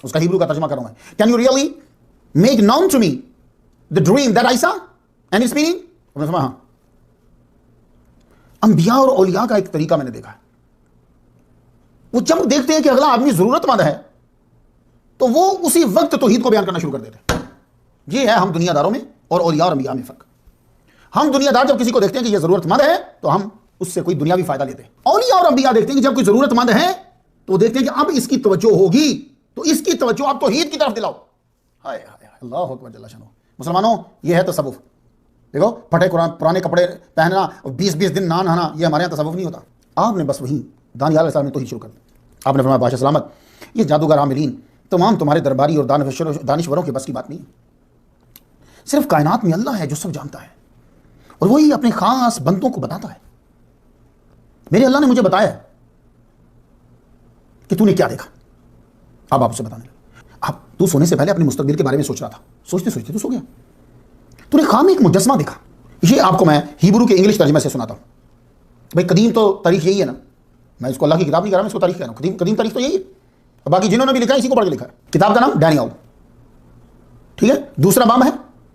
اس کا ہیبرو کا ترجمہ کر رہا ہوں میں، can you really make known to me the dream that I saw and its meaning. میں سمجھا ہاں. انبیاء اور اولیاء کا ایک طریقہ میں نے دیکھا ہے، وہ جب دیکھتے ہیں کہ اگلا آدمی ضرورت مند ہے تو وہ اسی وقت توحید کو بیان کرنا شروع کر دیتے ہیں. یہ ہے ہم دنیا داروں میں اور اولیاء اور انبیاء میں فرق. ہم دنیا دار جب کسی کو دیکھتے ہیں کہ یہ ضرورت مند ہے تو ہم اس سے کوئی دنیاوی فائدہ لیتے ہیں. اولیاء اور انبیاء دیکھتے ہیں کہ جب کوئی ضرورت مند ہے تو وہ دیکھتے ہیں کہ اب اس کی توجہ ہوگی تو اس کی توجہ آپ توحید کی طرف دلاؤ. ہائے ہائے اللہ اکبر جل شانہ. مسلمانوں یہ ہے تصوف. دیکھو پھٹے پرانے کپڑے پہننا اور 20 دن نہ نہانا یہ ہمارے یہاں تصوف نہیں ہوتا. آپ نے بس وہی دانیال علیہ السلام نے توحید شروع کر دی. آپ نے فرمایا بادشاہ سلامت، یہ جادوگر عاملین تمام تمہارے درباری اور دانشوروں کے بس کی بات نہیں ہے. صرف کائنات میں اللہ ہے جو سب جانتا ہے اور وہی اپنے خاص بندوں کو بتاتا ہے. میرے اللہ نے مجھے بتایا ہے کہ تو نے کیا دیکھا. اب آپ اسے بتانے لگے. اب تو سونے سے پہلے اپنے مستقبل کے بارے میں سوچ رہا تھا، سوچتے سوچتے تو سو گیا. تو نے خواب میں ایک مجسمہ دیکھا. یہ آپ کو میں ہیبرو کے انگلش ترجمے سے سناتا ہوں. بھائی قدیم تو تاریخ یہی ہے نا، میں اس کو اللہ کی کتاب نہیں کہہ رہا، میں اس کو تاریخ کہہ رہا ہوں. قدیم تاریخ تو یہی ہے. باقی جنہوں نے بھی لکھا ہے اسی کو پڑھ کے لکھا ہے. کتاب کا نام ڈینیال، ٹھیک ہے. دوسرا باب ہے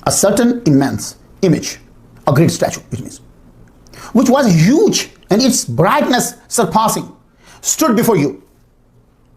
A certain immense image, a great statue, which was huge and its brightness surpassing, stood before you.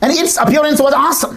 And its appearance was awesome.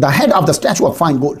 The head of the statue of fine gold,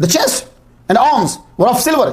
The chest and arms were of silver,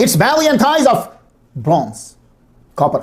Its belly and thighs of bronze, copper,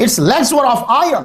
Its legs were of iron,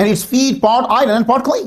And its feet poured iron and poured clay,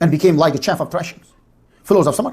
and became like a chaff of threshing floors of summer,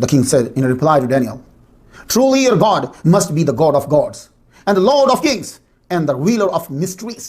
The king said in reply to Daniel, truly your God must be the God of gods and the Lord of kings and the revealer of mysteries.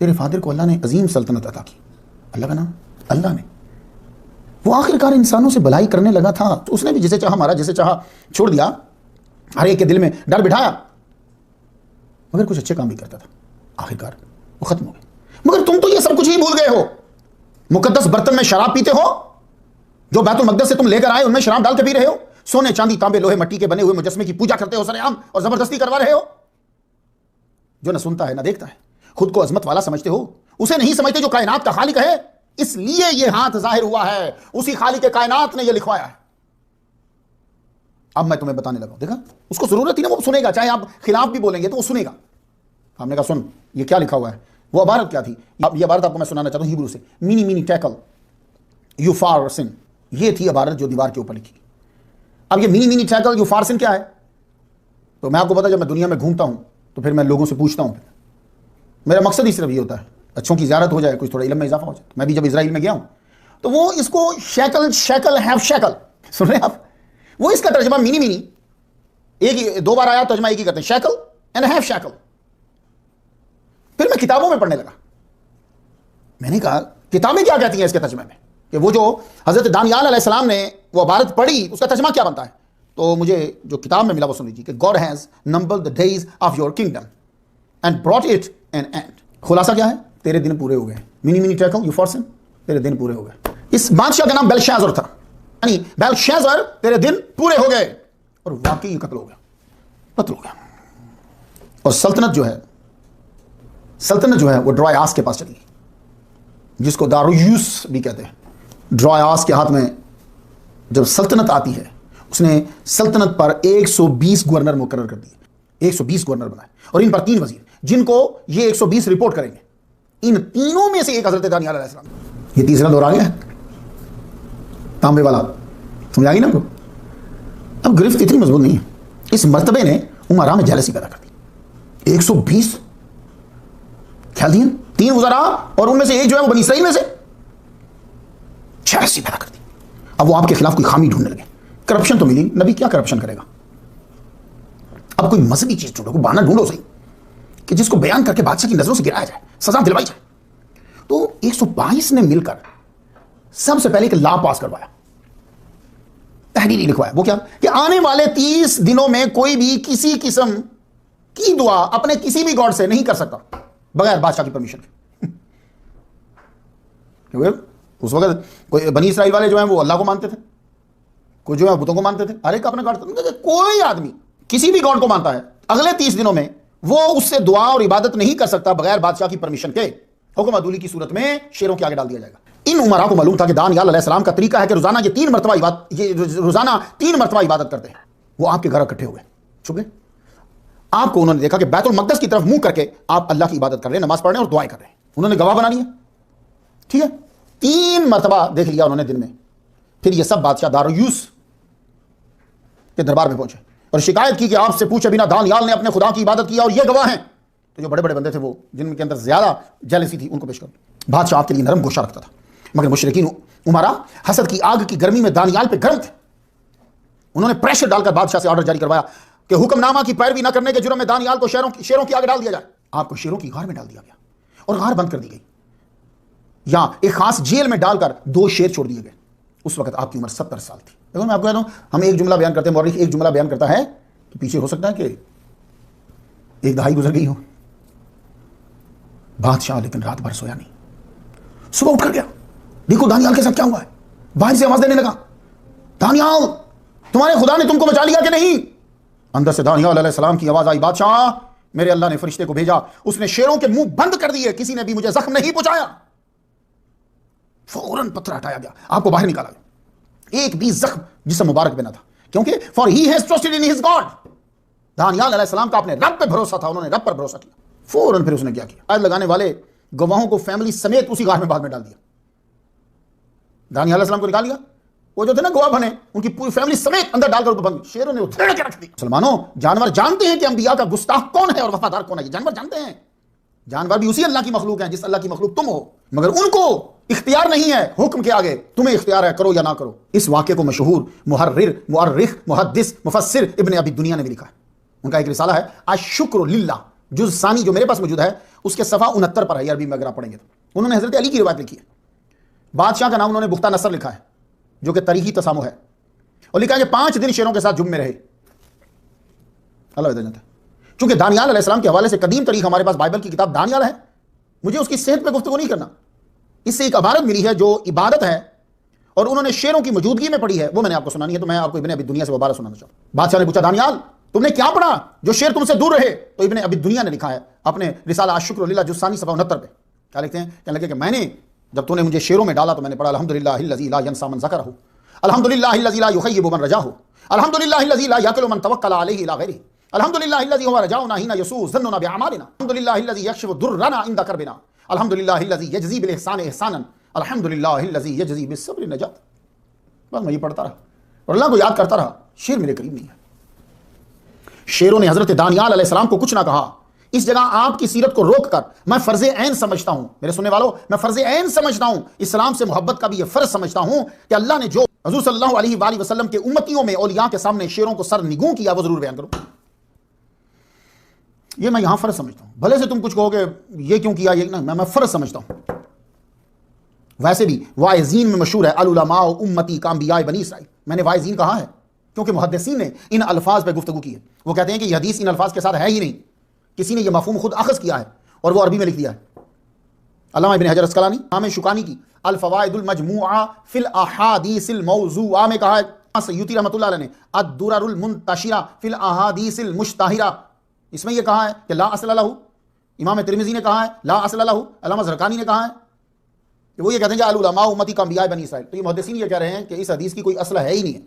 تیرے father کو اللہ نے عظیم سلطنت عطا کی. اللہ کا نام اللہ نے. وہ آخر کار انسانوں سے بھلائی کرنے لگا تھا تو اس نے بھی جسے چاہا مارا, جسے چاہا چھوڑ دیا, ہر ایک کے دل میں ڈر بٹھایا, مگر کچھ اچھے کام بھی کرتا تھا. آخر کار وہ ختم ہو گئے. مگر تم تو یہ سب کچھ ہی بھول گئے ہو. مقدس برتن میں شراب پیتے ہو, جو بیت المقدس سے تم لے کر آئے ان میں شراب ڈال کے پی رہے ہو. سونے چاندی تانبے لوہے مٹی کے بنے ہوئے مجسمے کی پوجا کرتے ہو سر عام اور زبردستی کروا رہے ہو. جو نہ سنتا ہے نہ دیکھتا ہے, خود کو عظمت والا سمجھتے ہو, اسے نہیں سمجھتے جو کائنات کا خالق ہے. اس لیے یہ ہاتھ ظاہر ہوا ہے, اسی خالق کائنات نے یہ لکھوایا ہے. اب میں تمہیں بتانے لگا, دیکھا اس کو ضرورت ہی نا, وہ سنے گا, چاہے آپ خلاف بھی بولیں گے تو وہ سنے گا. ہم نے کہا سن یہ کیا لکھا ہوا ہے. وہ عبارت کیا تھی, یہ عبارت آپ کو میں سنانا چاہتا ہوں ہیبرو سے. مینی مینی ٹیکل یوفارسن, یہ تھی عبارت جو دیوار کے اوپر لکھی. اب یہ مینی مینی ٹیکل یوفارسن کیا ہے, تو میں آپ کو پتا جب میں دنیا میں گھومتا ہوں تو پھر میں لوگوں سے پوچھتا ہوں, میرا مقصد ہی صرف یہ ہوتا ہے اچھوں کی زیارت ہو جائے, کچھ تھوڑا علم میں اضافہ ہو جائے. میں بھی جب اسرائیل میں گیا ہوں تو وہ اس کو شیکل شیکل ہیو شیکل سن رہے ہیں آپ, وہ اس کا ترجمہ مینی مینی, ایک ہی دو بار آیا ترجمہ ایک ہی کرتے ہیں, شیکل اینڈ ہیو شیکل. پھر میں کتابوں میں پڑھنے لگا, میں نے کہا کتابیں کیا کہتی ہیں اس کے ترجمے میں, کہ وہ جو حضرت دانیال علیہ السلام نے وہ عبارت پڑھی اس کا ترجمہ کیا بنتا ہے. تو مجھے جو کتاب میں ملا وہ سن لیجیے کہ God has numbered the days of your kingdom and brought it an end. خلاصہ کیا ہے, تیرے دن پورے ہو گئے. مینی مینی ٹیکل یوفارسن, تیرے دن پورے ہو گئے. اس بادشاہ کا نام بیلشازر تھا, یعنی بیلشازر تیرے دن پورے ہو گئے. اور واقعی قتل ہو گیا, قتل ہو گیا. اور سلطنت جو ہے وہ ڈرائیاس کے پاس چلی گئی, جس کو داریوس بھی کہتے ہیں. ڈرائیاس کے ہاتھ میں جب سلطنت آتی ہے, اس نے سلطنت پر 120 گورنر مقرر کر دیے, 120 گورنر بنائے, اور ان پر 3 وزیر, جن کو یہ 120 رپورٹ کریں گے. ان تینوں میں سے ایک حضرت دانیال علیہ السلام. یہ تیسرا دور آ گیا تانبے والا, سمجھ آ گئی نا آپ کو. اب گرفت اتنی مضبوط نہیں ہے, اس مرتبے نے عمرا میں جیلسی پیدا کر دی. 120 خیال دین, 3 وزراء اور ان میں سے ایک جو ہے وہ بنی اسرائیل میں سے, جیلسی پیدا کر دی. اب وہ آپ کے خلاف کوئی خامی ڈھونڈنے لگے. کرپشن تو ملی, نبی کیا کرپشن کرے گا. اب کوئی مذہبی چیز ڈھونڈو, کوئی بہانہ ڈھونڈو صحیح کہ جس کو بیان کر کے بادشاہ کی نظروں سے گرایا جائے, سزا دلوائی جائے. تو 122 نے مل کر سب سے پہلے ایک لا پاس کروایا, تحریری لکھوایا. وہ کیا کہ آنے والے 30 دنوں میں کوئی بھی کسی قسم کی دعا اپنے کسی بھی گاڈ سے نہیں کر سکتا بغیر بادشاہ کی پرمیشن کے. اس وقت کوئی بنی اسرائیل والے جو ہیں وہ اللہ کو مانتے تھے, کوئی جو ہے بتوں کو مانتے تھے, ہر ایک کا اپنا گاڈ تھا. کوئی آدمی کسی بھی گاڈ کو مانتا ہے, اگلے 30 دنوں میں وہ اس سے دعا اور عبادت نہیں کر سکتا بغیر بادشاہ کی پرمیشن کے. حکم عدولی کی صورت میں شیروں کے آگے ڈال دیا جائے گا. ان عمرا کو معلوم تھا کہ دانیال علیہ السلام کا طریقہ ہے کہ روزانہ یہ 3 مرتبہ عبادت کرتے ہیں. وہ آپ کے گھر اکٹھے ہو گئے, چھپ گئے. آپ کو انہوں نے دیکھا کہ بیت المقدس کی طرف منہ کر کے آپ اللہ کی عبادت کر رہے ہیں, نماز پڑھ رہے ہیں اور دعائیں کر رہے ہیں. انہوں نے گواہ بنا لیا, ٹھیک ہے. 3 مرتبہ دیکھ لیا انہوں نے دن میں. پھر یہ سب بادشاہ داریوس کے دربار میں پہنچے اور شکایت کی کہ آپ سے پوچھے بنا دانیال نے اپنے خدا کی عبادت کیا اور یہ گواہ ہیں. تو جو بڑے بڑے بندے تھے وہ جن کے اندر زیادہ جیلسی تھی ان کو پیش کر. بادشاہ آپ کے لیے نرم گوشہ رکھتا تھا, مگر مشرکین عمرا حسد کی آگ کی گرمی میں دانیال پہ گرم تھے. انہوں نے پریشر ڈال کر بادشاہ سے آرڈر جاری کروایا کہ حکم نامہ کی پیروی نہ کرنے کے جرم میں دانیال کو شیروں کی آگے ڈال دیا جائے. آپ کو شیروں کی غار میں ڈال دیا گیا اور غار بند کر دی گئی, یا ایک خاص جیل میں ڈال کر 2 شیر چھوڑ دیے گئے. اس وقت آپ کی عمر 70 سال تھی. دیکھو میں آپ کو کہتا ہوں, ہم ایک جملہ بیان کرتے ہیں, مورخ ایک جملہ بیان کرتا ہے تو پیچھے ہو سکتا ہے کہ 1 دہائی گزر گئی ہو. بادشاہ لیکن رات بھر سویا نہیں, صبح اٹھ کر گیا, دیکھو دانیال کے ساتھ کیا ہوا ہے. باہر سے آواز دینے لگا, دانیال تمہارے خدا نے تم کو بچا لیا کہ نہیں. اندر سے دانیال علیہ السلام کی آواز آئی, بادشاہ میرے اللہ نے فرشتے کو بھیجا, اس نے شیروں کے منہ بند کر دیے, کسی نے بھی مجھے زخم نہیں پہنچایا. فوراً پتھر ہٹایا گیا, آپ کو باہر نکالا گیا. ایک بھی زخم جسم مبارک پہ نہ تھا, کیونکہ for he has trusted in his God. دانیال علیہ السلام کا اپنے رب پہ بھروسہ تھا, انہوں نے رب پر بھروسہ کیا. فوراً پھر اس نے کیا کیا, آیت لگانے والے گواہوں کو فیملی سمیت اسی غار میں بعد میں ڈال دیا. دانیال علیہ السلام کو نکال لیا, وہ جو تھے نا گواہ بنے, ان کی پوری فیملی سمیت اندر ڈال کر اوپر بند, شیروں نے اتھیڑ کے رکھ دی. مسلمانوں, جانور جانتے ہیں کہ انبیاء کا گستاخ کون ہے اور وفادار کون ہے. یہ جانور جانتے ہیں, جانور بھی اسی اللہ کی مخلوق ہیں جس اللہ کی مخلوق تم ہو, مگر ان کو اختیار نہیں ہے حکم کے آگے. تمہیں اختیار ہے, کرو یا نہ کرو. اس واقعے کو مشہور محرر, مؤرخ, محدث, مفسر ابن ابی دنیا نے بھی لکھا ہے. ان کا ایک رسالہ ہے الشکر للہ جز ثانی جو میرے پاس موجود ہے اس کے صفحہ 69 پر ہے، یہ عربی میں اگر آپ پڑھیں گے تو انہوں نے حضرت علی کی روایت لکھی ہے. بادشاہ کا نام انہوں نے بختہ نصر لکھا ہے جو کہ تاریخی تسامح ہے، اور لکھا ہے کہ 5 دن شیروں کے ساتھ جم میں رہے. اللہ جانتا ہے. چونکہ دانیال علیہ السلام کے حوالے سے قدیم تاریخ ہمارے پاس بائبل کی کتاب دانیال ہے، مجھے اس کی صحت پہ گفتگو نہیں کرنا. اس سے ایک عبارت ملی ہے جو عبادت ہے اور انہوں نے شیروں کی موجودگی میں پڑھی ہے، وہ میں نے آپ کو سنانی ہے. تو میں آپ کو ابن ابی دنیا سے وہ عبارت سنانا چاہوں. بادشاہ نے پوچھا دانیال تم نے کیا پڑھا جو شیر تم سے دور رہے؟ تو ابن ابی دنیا نے لکھا ہے اپنے رسالہ الشکر للہ جز ثانی صفحہ 69 پہ. کیا لکھتے ہیں؟ کہنے لگے کہ میں نے جب تو نے مجھے شیروں میں ڈالا تو میں نے پڑھا الحمدللہ الذی لا ینسى من ذکرہ، الحمدللہ الذی لا یخیب من رجاہ، الحمدللہ الذی لا یکل من توکل علیہ الی غیرہ، الحمدللہ الذی هو رجاؤنا حین یسوء ظننا باعمالنا، الحمدللہ الذی یکشف ضرنا عند کربنا، الحمدللہ الذی یجزی بالاحسان احسانا، الحمدللہ الذی یجزی بالصبر نجات. بس میں یہ پڑھتا رہا اور اللہ کو یاد کرتا رہا. شیر میرے قریب نہیں ہے. شیروں نے حضرت دانیال علیہ السلام کو کچھ نہ کہا. اس جگہ آپ کی سیرت کو روک کر میں فرض عین سمجھتا ہوں، میرے سننے والوں، میں فرض عین سمجھتا ہوں، اسلام سے محبت کا بھی یہ فرض سمجھتا ہوں کہ اللہ نے جو حضور صلی اللہ علیہ وآلہ وسلم کے امتیوں میں اولیاء کے سامنے شیروں کو سر نگوں کیا وہ ضرور بیان کرو. یہ میں یہاں فرض سمجھتا ہوں. بھلے سے تم کچھ کہو کہ یہ کیوں کیا، یہ میں فرض سمجھتا ہوں. ویسے بھی واعظین میں مشہور ہے العلماء امتی کانبیاء بنی اسرائیل. میں نے واعظین کہا ہے کیونکہ محدثین نے ان الفاظ پہ گفتگو کی ہے. وہ کہتے ہیں کہ یہ حدیث ان الفاظ کے ساتھ ہے ہی نہیں، کسی نے یہ مفہوم خود اخذ کیا ہے اور وہ عربی میں لکھ دیا ہے. علامہ ابن حجر اسقلانی امام شوکانی کی الفوائد المجموعہ فی الاحادیث الموضوعہ میں کہا ہے. سیوطی رحمۃ اللہ علیہ نے الدرر المنتشرہ فی الاحادیث المشتہرہ، اس میں یہ کہا ہے کہ لا اصل لہ. امام ترمذی نے کہا ہے لا اصل لہ. علامہ زرقانی نے کہا ہے کہ وہ یہ کہتے ہیں کہ العلماء امتی کانبیاء بنی اسرائیل. تو یہ محدثین یہ کہہ رہے ہیں کہ اس حدیث کی کوئی اصل ہے ہی نہیں ہے.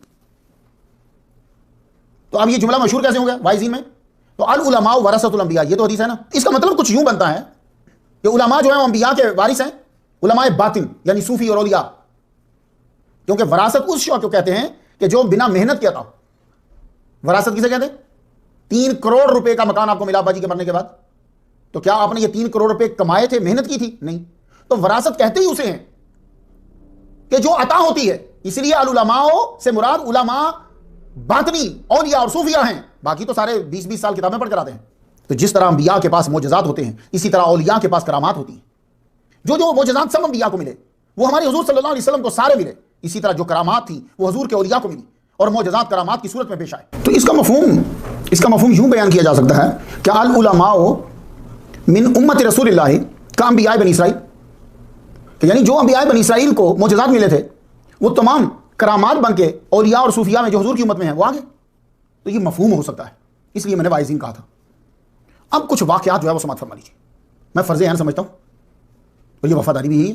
تو اب یہ جملہ مشہور کیسے ہو گیا واعظین میں؟ تو العلماء ورثۃ الانبیاء، یہ تو حدیث ہے نا. اس کا مطلب کچھ یوں بنتا ہے کہ علماء جو ہیں وہ انبیاء کے وارث ہیں، علماء باطن یعنی صوفی اور اولیاء. کیونکہ وراثت اس شعور کو کہتے ہیں کہ جو بنا محنت کیا تھا. وراثت کسے کہتے ہیں؟ 3 کروڑ روپے کا مکان آپ کو ملا ابا جی کے مرنے کے بعد، تو کیا آپ نے یہ 3 کروڑ روپے کمائے تھے، محنت کی تھی؟ نہیں. تو وراثت کہتے ہی اسے ہیں کہ جو عطا ہوتی ہے. اس لیے العلماء سے مراد علماء باطنی اولیاء اور صوفیاء ہیں. باقی تو سارے 20-20 سال کتابیں پڑھ کر آتے ہیں. تو جس طرح انبیاء کے پاس معجزات ہوتے ہیں اسی طرح اولیاء کے پاس کرامات ہوتی ہیں. جو معجزات سب انبیاء کو ملے وہ ہمارے حضور صلی اللہ علیہ وسلم کو سارے ملے. اسی طرح جو کرامات تھی وہ حضور کے اولیاء کو ملی اور معجزات کرامات کی صورت میں پیش آئے. تو اس کا مفہوم یوں بیان کیا جا سکتا ہے کہ العلماء من امت رسول اللہ کانبیاء بنی اسرائیل، کہ یعنی جو انبیاء بنی اسرائیل کو معجزات ملے تھے وہ تمام کرامات بن کے اولیاء اور صوفیاء میں جو حضور کی امت میں ہیں وہ آگے. تو یہ مفہوم ہو سکتا ہے، اس لیے میں نے واعظین کہا تھا. اب کچھ واقعات جو ہے وہ سماعت فرما لیجیے. میں فرض عین سمجھتا ہوں اور یہ وفاداری بھی ہے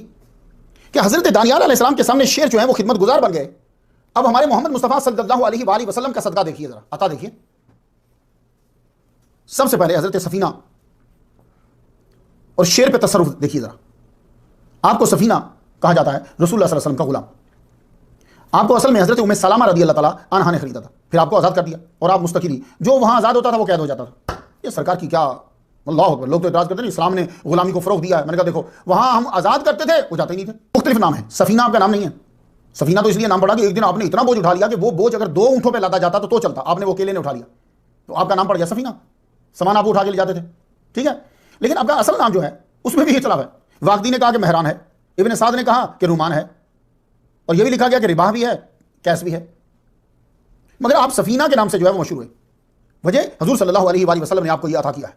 کہ حضرت دانیال علیہ السلام کے سامنے شیر جو ہیں وہ خدمت گزار بن گئے. اب ہمارے محمد مصطفیٰ صلی اللہ علیہ وآلہ وسلم کا صدقہ دیکھیے، ذرا عطا دیکھیے. سب سے پہلے حضرت سفینہ اور شیر پہ تصرف دیکھیے ذرا. آپ کو سفینہ کہا جاتا ہے رسول اللہ صلی اللہ علیہ وسلم کا غلام. آپ کو اصل میں حضرت ام سلمہ رضی اللہ تعالیٰ عنہا نے خریدا تھا، پھر آپ کو آزاد کر دیا اور آپ مستقلی جو وہاں آزاد ہوتا تھا وہ قید ہو جاتا تھا. یہ سرکار کی کیا اللہ اکبر. لوگ تو اعتراض کرتے ہیں اسلام نے غلامی کو فروغ دیا ہے. میں نے کہا دیکھو وہاں ہم آزاد کرتے تھے وہ جاتے ہی نہیں تھے. مختلف نام ہے. سفینہ آپ کا نام نہیں ہے. سفینہ تو اس لیے نام پڑا کہ ایک دن آپ نے اتنا بوجھ اٹھا لیا کہ وہ بوجھ اگر 2 اونٹوں پہ لادا جاتا تو چلتا، آپ نے وہ اکیلے نے اٹھا لیا تو آپ کا نام پڑ گیا سفینہ. سامان آپ اٹھا کے لے جاتے تھے، ٹھیک ہے. لیکن آپ کا اصل نام جو ہے اس میں بھی اختلاف ہے. واقدی نے کہا کہ مہران ہے، ابن سعد نے کہا کہ رومان ہے، اور یہ بھی لکھا گیا کہ رباح بھی ہے، کیس بھی ہے. مگر آپ سفینہ کے نام سے جو ہے وہ مشہور ہوئے. وجہ حضور صلی اللہ علیہ وآلہ وسلم نے آپ کو یہ عطا کیا ہے.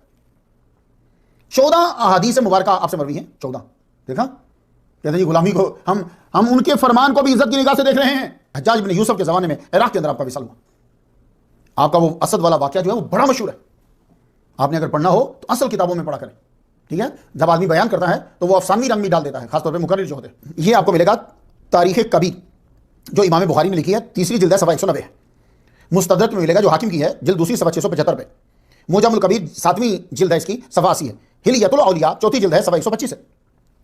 14 احادیث مبارکہ آپ سے مروی ہیں. 14 دیکھا کہتے ہیں غلامی کو ہم ان کے فرمان کو بھی عزت کی نگاہ سے دیکھ رہے ہیں. حجاج بن یوسف کے زمانے میں عراق کے اندر آپ کا وصال ہوا. آپ کا وہ اسد والا واقعہ جو ہے وہ بڑا مشہور ہے. آپ نے اگر پڑھنا ہو تو اصل کتابوں میں پڑھا کریں، ٹھیک ہے. جب آدمی بیان کرتا ہے تو وہ افسانوی رنگ بھی ڈال دیتا ہے، خاص طور پہ مقرر جو ہوتے ہیں. یہ آپ کو ملے گا تاریخ کبیر جو امام بخاری نے لکھی ہے، 3 جلد ہے، صفحہ 190 ہے. مستدرک میں ملے گا جو حاکم کی ہے، جلد 2 صفحہ 675 پہ. موجم الکبیر 7ویں جلد ہے، اس کی صفحہ 80 ہے. ہلیۃ الاولیاء 4 جلد ہے، صفحہ 125 ہے.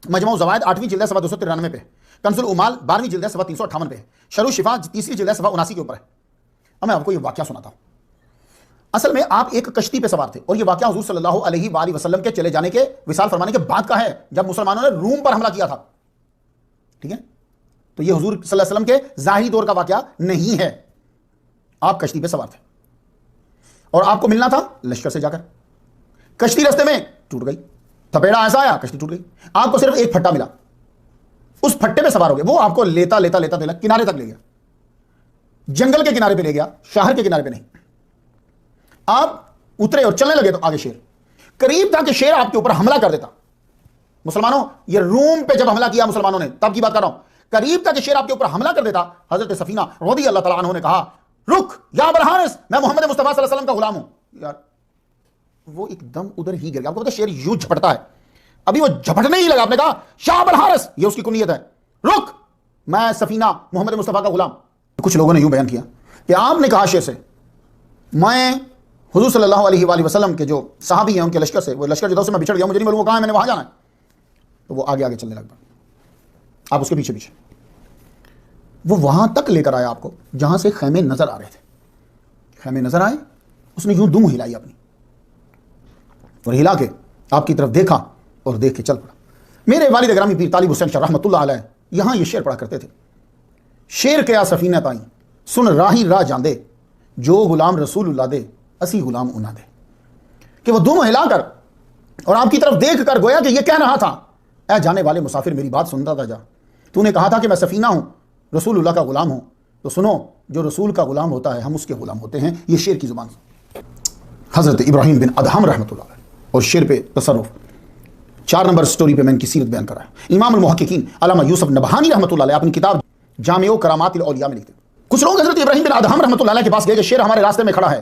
مجموع الزوائد 8ویں جلد ہے، صفحہ 293 پہ. کنز الامال 12ویں جلد ہے، صفحہ 358 پہ. شرح الشفا 3 جلد ہے، صفحہ 79 کے اوپر ہے. اب میں آپ کو یہ واقعہ سناتا ہوں. اصل میں آپ ایک کشتی پہ سوار تھے اور یہ واقعہ حضور صلی اللہ علیہ وآلہ وسلم کے چلے جانے کے وصال فرمانے کے بعد کا ہے، جب مسلمانوں نے روم پر حملہ کیا تھا، ٹھیک ہے. تو یہ حضور صلی اللہ علیہ وسلم کے ظاہری دور کا واقعہ نہیں ہے. آپ کشتی پہ سوار تھے اور آپ کو ملنا تھا لشکر سے جا کر. کشتی رستے میں ٹوٹ گئی، تھپیڑا ایسا آیا کشتی ٹوٹ گئی، آپ کو صرف ایک پھٹا ملا، اس پھٹے پہ سوار ہو گئے، وہ آپ کو لیتا لیتا لیتا لیتا کنارے تک لے گیا، جنگل کے کنارے پہ لے گیا، شہر کے کنارے پہ نہیں۔ آپ اترے اور چلنے لگے تو آگے شیر، قریب تھا کہ شیر آپ کے اوپر حملہ کر دیتا۔ مسلمانوں، یہ روم پہ جب حملہ کیا مسلمانوں نے تب کی بات کر رہا ہوں، قریب تھا کہ شیر آپ کے اوپر حملہ کر دیتا، حضرت سفینہ رضی اللہ تعالیٰ عنہ نے کہا رک یا ابوالحارث، میں محمد مصطفیٰ صلی اللہ علیہ وسلم کا غلام ہوں۔ یار وہ ایک دم ادھر ہی گر گیا۔ آپ کو پتا ہے شیر یوں جھپٹتا ہے، ابھی وہ جھپٹنے ہی لگا، آپ نے کہا یا ابوالحارث، یہ اس کی کنیت ہے، رک میں سفینہ محمد مصطفیٰ کا غلام۔ کچھ لوگوں نے یوں بیان کیا کہ آپ نے کہا شیر سے میں حضور صلی اللہ علیہ وآلہ وسلم کے جو صحابی ہیں ان کے لشکر سے، وہ لشکر جو میں بچھڑ گیا، مجھے نہیں معلوم کہاں ہے، میں نے وہاں جانا ہے، تو وہ آگے آگے چلنے لگا، آپ اس کے پیچھے پیچھے، وہ وہاں تک لے کر آیا آپ کو جہاں سے خیمے نظر آ رہے تھے۔ خیمے نظر آئے، اس نے یوں دم ہلائی اپنی، اور ہلا کے آپ کی طرف دیکھا اور دیکھ کے چل پڑا۔ میرے والد گرامی پیر طالب حسین شاہ رحمۃ اللہ علیہ یہاں یہ شعر پڑھا کرتے تھے، شیر کیا سفینہ تائیں سن راہی راہ جاندے، جو غلام رسول اللہ دے اسی غلام انہاں دے، کہ وہ دم ہلا کر اور آپ کی طرف دیکھ کر گویا کہ یہ کہہ رہا تھا اے جانے والے مسافر میری بات سنتا تھا جا، تو نے کہا تھا کہ میں سفینہ ہوں، رسول اللہ کا غلام ہوں، تو سنو جو رسول کا غلام ہوتا ہے ہم اس کے غلام ہوتے ہیں۔ یہ شیر کی زبان سے حضرت ابراہیم بن ادہم رحمۃ اللہ علیہ، اور شیر پہ تصرف 4 نمبر سٹوری پہ میں ان کی سیرت بیان کر رہا ہے۔ امام المحققین علامہ یوسف نبہانی رحمۃ اللہ علیہ اپنی کتاب جامع کرامات الاولیاء میں لکھتے ہیں کچھ لوگ حضرت ابراہیم بن ادہم رحمۃ اللہ علیہ کے پاس گئے کہ شیر ہمارے راستے میں کھڑا ہے،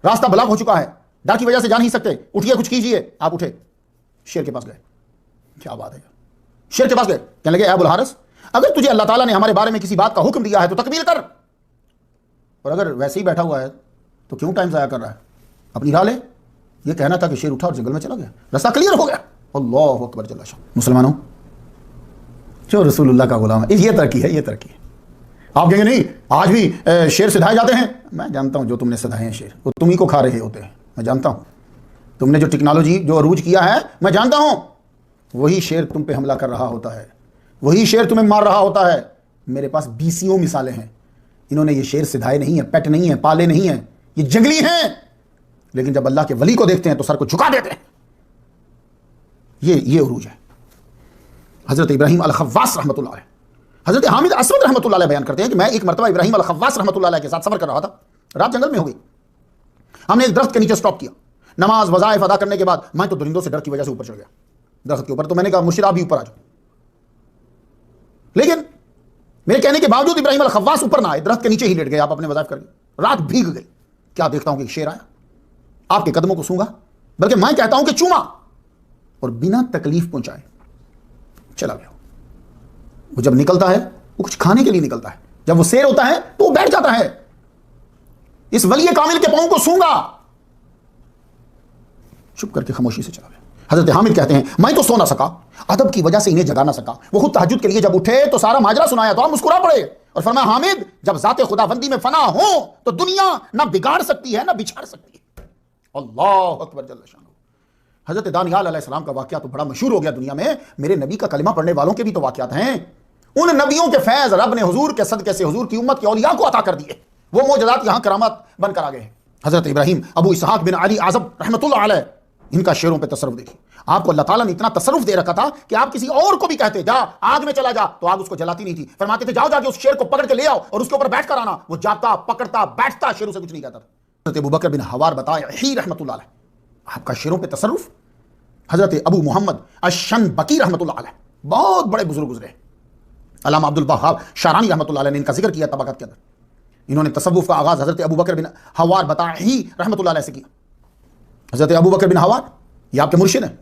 راستہ بلاک ہو چکا ہے، ڈر کی وجہ سے جا نہیں سکتے، اٹھیے کچھ کیجیے۔ آپ اٹھے، شیر کے پاس گئے، کیا بات ہے، شیر کے پاس گئے، کہنے لگے اے ابوالحارث اگر تجھے اللہ تعالیٰ نے ہمارے بارے میں کسی بات کا حکم دیا ہے تو تکبیر کر، اور اگر ویسے ہی بیٹھا ہوا ہے تو کیوں ٹائم ضائع کر رہا ہے، اپنی راہ لے۔ یہ کہنا تھا کہ شیر اٹھا اور جنگل میں چلا گیا، راستہ کلیئر ہو گیا۔ اللہ اکبر جل شان۔ مسلمانوں، جو رسول اللہ کا غلام ہے، یہ ترقی ہے، یہ ترقی ہے۔ آپ کہیں گے نہیں آج بھی شیر سدھائے جاتے ہیں، میں جانتا ہوں جو تم نے سدھائے ہیں شیر وہ تم ہی کو کھا رہے ہوتے ہیں، میں جانتا ہوں تم نے جو ٹیکنالوجی جو عروج کیا ہے میں جانتا ہوں، وہی شیر تم پہ حملہ کر رہا ہوتا ہے، وہی شیر تمہیں مار رہا ہوتا ہے۔ میرے پاس بیسیوں مثالیں ہیں، انہوں نے یہ شیر سدھائے نہیں ہیں، پیٹ نہیں ہیں، پالے نہیں ہیں، یہ جنگلی ہیں، لیکن جب اللہ کے ولی کو دیکھتے ہیں تو سر کو جھکا دیتے ہیں۔ یہ عروج ہے۔ حضرت ابراہیم الخواص رحمۃ اللہ علیہ، حضرت حامد اسود رحمۃ اللہ علیہ بیان کرتے ہیں کہ میں ایک مرتبہ ابراہیم الخواص رحمۃ اللہ علیہ کے ساتھ سفر کر رہا تھا، رات جنگل میں ہو گئی، ہم نے ایک درخت کے نیچے سٹاپ کیا، نماز وظائف ادا کرنے کے بعد میں تو درندوں سے ڈر کی وجہ سے اوپر چڑھ گیا درخت کے اوپر، تو میں نے کہا مشرا بھی اوپر آ جاؤ، لیکن میرے کہنے کے باوجود ابراہیم الخواص اوپر نہ آئے، درخت کے نیچے ہی لیٹ گئے، آپ اپنے وظائف کر گئے، رات بھیگ گئی، کیا دیکھتا ہوں کہ ایک شیر آیا، آپ کے قدموں کو سونگا، بلکہ میں کہتا ہوں کہ چوما، اور بنا تکلیف پہنچائے چلا گیا۔ وہ جب نکلتا ہے وہ کچھ کھانے کے لیے نکلتا ہے، جب وہ سیر ہوتا ہے تو وہ بیٹھ جاتا ہے، اس ولی کامل کے پاؤں کو سونگا، چپ کر کے خاموشی سے چلا گیا۔ حضرت حامد کہتے ہیں میں تو سو نہ سکا، ادب کی وجہ سے انہیں جگا نہ سکا، وہ خود تہجد کے لیے جب اٹھے تو سارا ماجرا سنایا تو آپ مسکرا پڑے اور فرمایا حامد جب ذات خداوندی میں فنا ہو تو دنیا نہ بگاڑ سکتی ہے نہ بچھاڑ سکتی ہے۔ اللہ اکبر جل شانہ۔ حضرت دانیال علیہ السلام کا واقعہ تو بڑا مشہور ہو گیا دنیا میں، میرے نبی کا کلمہ پڑھنے والوں کے بھی تو واقعات ہیں، ان نبیوں کے فیض رب نے حضور کے صدقے سے حضور کی امت کے اولیاء کو عطا کر دیے، وہ معجزات یہاں کرامات بن کر آ گئے ہیں۔ حضرت ابراہیم ابو اسحاق بن علی اعظم رحمۃ اللہ علیہ، ان کا شعروں پہ تصرف دیکھیں، آپ کو اللہ تعالیٰ نے اتنا تصرف دے رکھا تھا کہ آپ کسی اور کو بھی کہتے جا آگ میں چلا جا تو آگ اس کو جلاتی نہیں تھی، فرماتے تھے جاؤ جا کے اس شیر کو پکڑ کے لے آؤ اور اس کے اوپر بیٹھ کر آنا، وہ جاتا پکڑتا بیٹھتا، شیروں سے کچھ نہیں کہتا تھا۔ حضرت ابو بکر بن حوار بتائے ہی رحمۃ اللہ علیہ، آپ کا شیروں پہ تصرف۔ حضرت ابو محمد الشنبکی رحمۃ اللہ علیہ بہت بڑے بزرگ گزرے، علامہ عبد الوہاب شارانی رحمۃ اللہ علیہ نے ان کا ذکر کیا طبقات کے اندر، انہوں نے تصوف کا آغاز حضرت ابو بکر بن حوار بتائے رحمۃ اللہ علیہ سے کیا۔ حضرت ابو بکر بن حوار یہ آپ کے مرشد ہیں،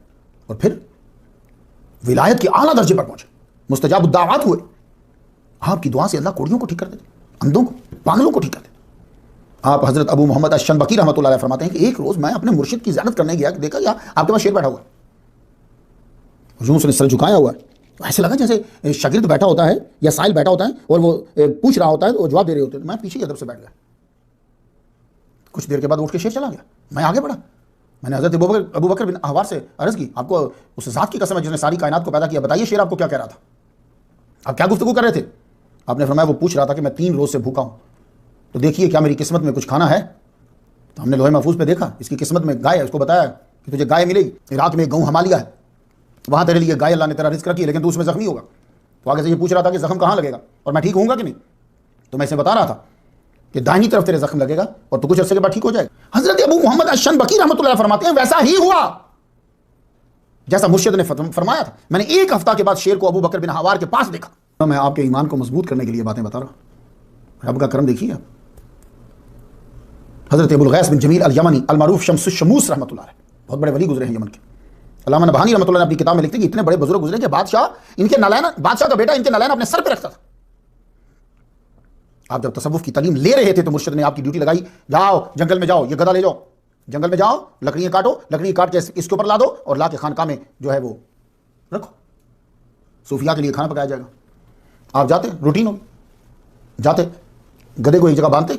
اور پھر ولایت کے اعلیٰ درجے پر پہنچے، مستجاب الدعوات ہوئے، آپ کی دعا سے اللہ کوڑیوں کو ٹھیک کر دیتے، اندھوں کو، پاگلوں کو ٹھیک کر دیتے۔ آپ حضرت ابو محمد الشنبکی رحمۃ اللہ علیہ فرماتے ہیں کہ ایک روز میں اپنے مرشد کی زیارت کرنے گیا، دیکھا یا آپ کے پاس شیر بیٹھا ہوا ہے، یوں سے سر جھکایا ہوا ہے، ایسے لگا جیسے شاگرد بیٹھا ہوتا ہے یا سائل بیٹھا ہوتا ہے اور وہ پوچھ رہا ہوتا ہے وہ جواب دے رہے ہوتے ہیں، میں پیچھے کی ادب سے بیٹھ گیا، کچھ دیر کے بعد اٹھ کے شیر چلا گیا، میں آگے بڑھا، میں نے حضرت ابو بکر بن حوار سے عرض کی آپ کو اس ذات کی قسم ہے جس نے ساری کائنات کو پیدا کیا، بتائیے شیر آپ کو کیا کہہ رہا تھا، آپ کیا گفتگو کر رہے تھے؟ آپ نے فرمایا وہ پوچھ رہا تھا کہ میں 3 روز سے بھوکا ہوں تو دیکھیے کیا میری قسمت میں کچھ کھانا ہے؟ تو ہم نے لوہے محفوظ پہ دیکھا اس کی قسمت میں گائے، اس کو بتایا کہ تجھے گائے ملے گی، عراق میں ایک گاؤں ہمالیہ ہے، وہاں تیرے لیے گائے اللہ نے تیرا رزق رکھی ہے، لیکن تو اس میں زخمی ہوگا. تو آگے سے یہ پوچھ رہا تھا کہ زخم کہاں لگے گا اور میں ٹھیک ہوں گا کہ نہیں. تو میں اسے بتا رہا تھا کہ دائنی طرف تیرے زخم لگے گا اور تو کچھ عرصے کے بعد ٹھیک ہو جائے گا. حضرت ابو محمد الشنبکی رحمۃ اللہ فرماتے ہیں ویسا ہی ہوا جیسا مرشد نے فرمایا تھا. میں نے ایک ہفتہ کے بعد شیر کو ابو بکر بن حوار کے پاس دیکھا. میں آپ کے ایمان کو مضبوط کرنے کے لیے باتیں بتا رہا ہوں. رب کا کرم دیکھیے آپ. حضرت ابو الغیث بن جمیل الیمنی المعروف شمس الشموس رحمۃ اللہ علیہ، بہت بڑے ولی گزرے ہیں یمن کے. علامہ نبہانی رحمۃ اللہ نے اپنی کتاب میں لکھتے ہیں کہ اتنے بڑے بزرگ گزرے کہ بادشاہ ان کے نالین، بادشاہ کا بیٹا ان کے نالین اپنے سر پہ رکھتا تھا. آپ جب تصوف کی تعلیم لے رہے تھے تو مرشد نے آپ کی ڈیوٹی لگائی، جاؤ جنگل میں جاؤ، یہ گدھا لے جاؤ، جنگل میں جاؤ، لکڑیاں کاٹو، لکڑی کاٹ کے اس کے اوپر لا دو اور لا کے خانقاہ میں جو ہے وہ رکھو، صوفیاء کے لیے کھانا پکایا جائے گا. آپ جاتے، روٹین ہوگی، جاتے گدھے کو ایک جگہ باندھتے،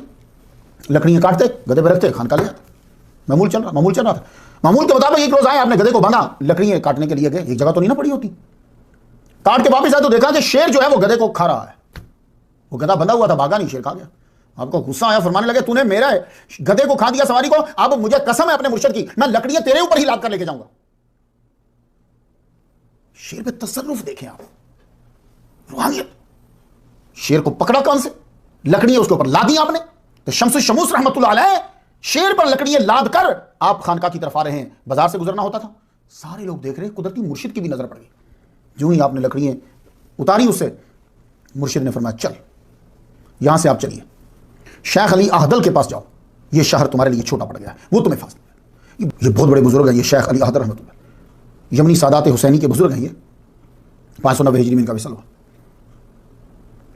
لکڑیاں کاٹتے، گدھے پہ رکھتے، خانقاہ لے آتے. معمول چل رہا تھا. معمول کے مطابق ایک روز آئے، آپ نے گدھے کو باندھا، لکڑیاں کاٹنے کے لیے گئے، ایک جگہ تو نہیں نہ پڑی ہوتی. کاٹ کے واپس آئے تو دیکھا کہ شیر جو ہے وہ گدھے کو کھا رہا ہے. وہ گدھا بندھا ہوا تھا، بھاگا نہیں، شیر کھا گیا. آپ کو غصہ آیا، فرمانے لگے تو نے میرا گدھے کو کھا دیا سواری کو، اب مجھے قسم ہے اپنے مرشد کی، میں لکڑیاں تیرے اوپر ہی لاد کر لے کے جاؤں گا. شیر پہ تصرف دیکھیں آپ، روحانیت. شیر کو پکڑا کون سے، لکڑیاں اس کے اوپر لادی آپ نے. تو شمس الشموس رحمۃ اللہ علیہ شیر پر لکڑیاں لاد کر آپ خانقاہ کی طرف آ رہے ہیں. بازار سے گزرنا ہوتا تھا، سارے لوگ دیکھ رہے ہیں، قدرتی مرشد کی بھی نظر پڑ گئی. جو ہی آپ نے لکڑیاں اتاری اس سے، مرشد نے فرمایا چل یہاں سے آپ چلیے، شیخ علی احدل کے پاس جاؤ، یہ شہر تمہارے لیے چھوٹا پڑ گیا ہے، وہ تمہیں فاصلہ ہے. یہ بہت بڑے بزرگ ہیں، یہ شیخ علی احدل رحمۃ اللہ، یمنی سادات حسینی کے بزرگ ہیں. یہ 590 ہجری میں ان کا وصال ہوا.